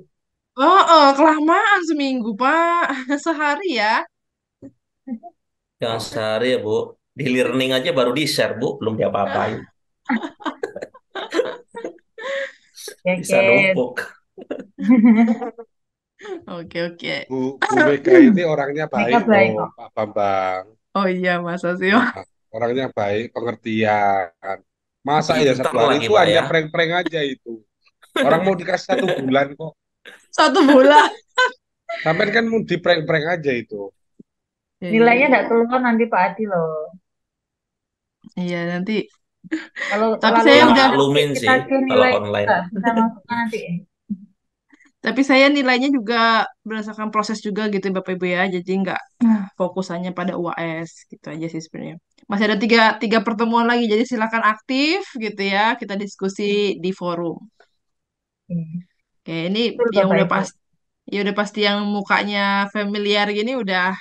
Kelamaan seminggu, Pak. Sehari ya. Jangan sehari ya, Bu. Di learning aja baru di-share, Bu. Belum diapa-apain. Bisa Oke. numpuk. Oke, oke. Bu Mega ini orangnya Mereka baik baik loh, kok. Pak Bambang. Oh iya, masa sih? Nah, orangnya baik, pengertian. Masa ya Pinter satu hari lagi, itu Pak hanya ya. prank-prank aja itu. Orang mau dikasih 1 bulan kok. 1 bulan. Sampai kan mau di prank-prank aja itu. Iya, iya, Nilainya iya. enggak keluar nanti Pak Adi loh. Iya, nanti. Kalau Tapi terlalu saya Ya lama udah, nanti maklumin kita sih ke kalau nilai online. nggak bisa masukkan nanti. tapi saya nilainya juga berdasarkan proses juga gitu Bapak Ibu ya. Jadi nggak fokus hanya pada UAS gitu aja sih sebenarnya. Masih ada tiga pertemuan lagi, jadi silakan aktif gitu ya. Kita diskusi di forum. Oke, ini Betul yang Bapak udah Ibu. pas, ya udah pasti yang mukanya familiar gini udah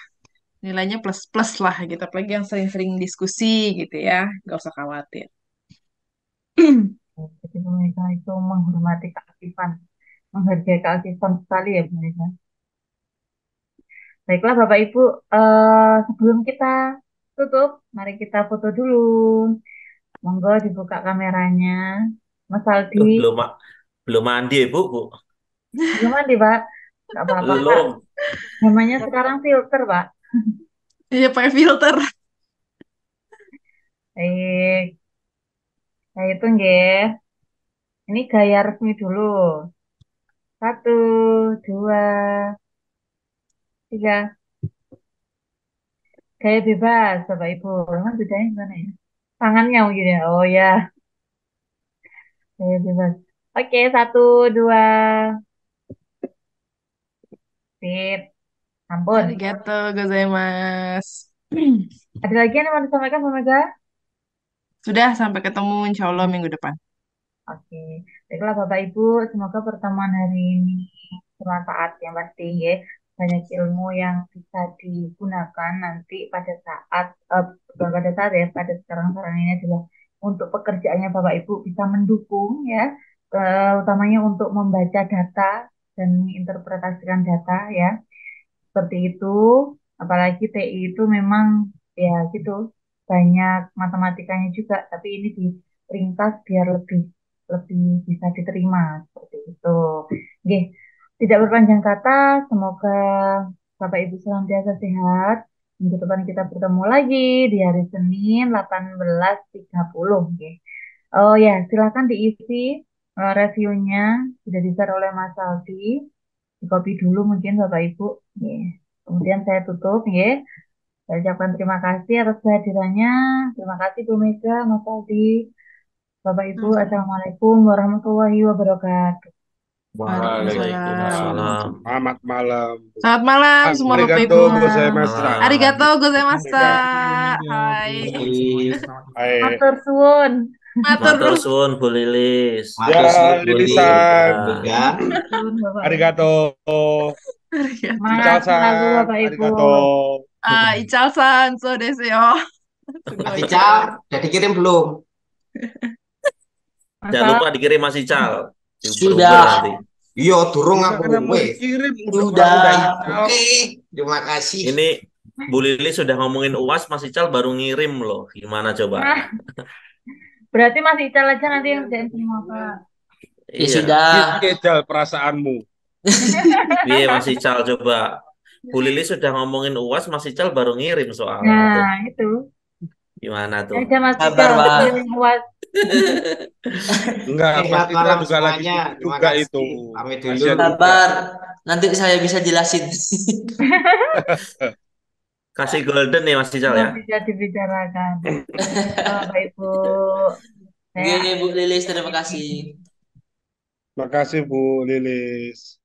nilainya plus plus lah gitu. Apalagi yang sering-sering diskusi gitu ya, nggak usah khawatir. Jadi mereka itu menghormati keaktifan, menghargai keaktifan sekali ya Bu Mega. Baiklah Bapak Ibu, sebelum kita tutup, mari kita foto dulu. Monggo dibuka kameranya. Mas Aldi, Loh, belum mandi, Bu, Bu. belum mandi Pak? Gak apa-apa Pak. Belum. Namanya sekarang filter Pak. Iya pakai filter. Baik, saya hitung ya. Ini gaya resmi dulu. Satu, dua, tiga. Gaya bebas, Bapak Ibu. Emang bedanya gimana ya? Tangannya mungkin ya. Oh ya, gaya bebas. Oke, satu, dua. Sip, ampun. Arigato gozaimasu. Ada lagi yang mau disampaikan, Bu Mega? Sudah, sampai ketemu insya Allah minggu depan. Oke, baiklah Bapak Ibu, semoga pertemuan hari ini bermanfaat yang pasti ya. Banyak ilmu yang bisa digunakan nanti pada saat, bukan pada saat ya, pada sekarang-sekarang ini adalah untuk pekerjaannya Bapak Ibu bisa mendukung ya, utamanya untuk membaca data dan menginterpretasikan data ya. Seperti itu, apalagi TI itu memang ya gitu, banyak matematikanya juga, tapi ini diringkas biar lebih lebih bisa diterima seperti itu. Oke, tidak berpanjang kata, semoga Bapak Ibu senantiasa sehat. Minggu depan kita bertemu lagi di hari Senin 18.30. Oke. Oh ya, silakan diisi reviewnya, sudah di-share oleh Mas Aldi. Di copy dulu mungkin Bapak Ibu. Ya. Kemudian saya tutup ya. Saya ucapkan terima kasih atas kehadirannya. Terima kasih Bu Mega, Mas Aldi, Bapak Ibu. Assalamualaikum warahmatullahi wabarakatuh. Waalaikumsalam. Waalaikumsalam. Selamat malam. Selamat malam semua Bapak Arigato Ibu. gozaimasu. Malam. Arigato gozaimasu. Mega. Hai. Hai. Matur suwun. Matur Matur suwun Bu Lilis. Ya, Matur suwun Bu Lilisan. Mega. Suwun, Bapak Ibu. Arigato. Arigato. Semangat selalu Ical-san. Bapak Ibu. Arigato. Ical-san, so deseo. Mas Ical, udah dikirim belum? Jangan lupa Masalah dikirim Mas Ical. Diuber-uber Sudah. nanti. Iya, durung Ini aku. mana mau Weh. dikirim Sudah. udah Ical. Oke, terima kasih. Ini Bu Lilis sudah ngomongin UAS, Mas Ical baru ngirim loh. Gimana coba? Nah, berarti Mas Ical aja nanti yang kerjain semua Pak. Ya Iya. sudah. Kejal perasaanmu. Iya Mas Ical coba. Bu Lilis sudah ngomongin UAS, Mas Ical baru ngirim soalnya tuh. Nah, itu. Gimana tuh? Aja Mas Sabar, Ical, Pak. yang puas. Enggak, Oke, Mas selamat Citra malam juga lagi semuanya. sibuk Terima juga kasih. itu. Pamit dulu. Kasihan juga. Sabar. Nanti saya bisa jelasin. Kasih golden ya Mas Ical ya. Belum bisa dibicarakan. Bapak Ibu, saya Oke, Bu Lilis, terima kasih. Makasih Bu Lilis.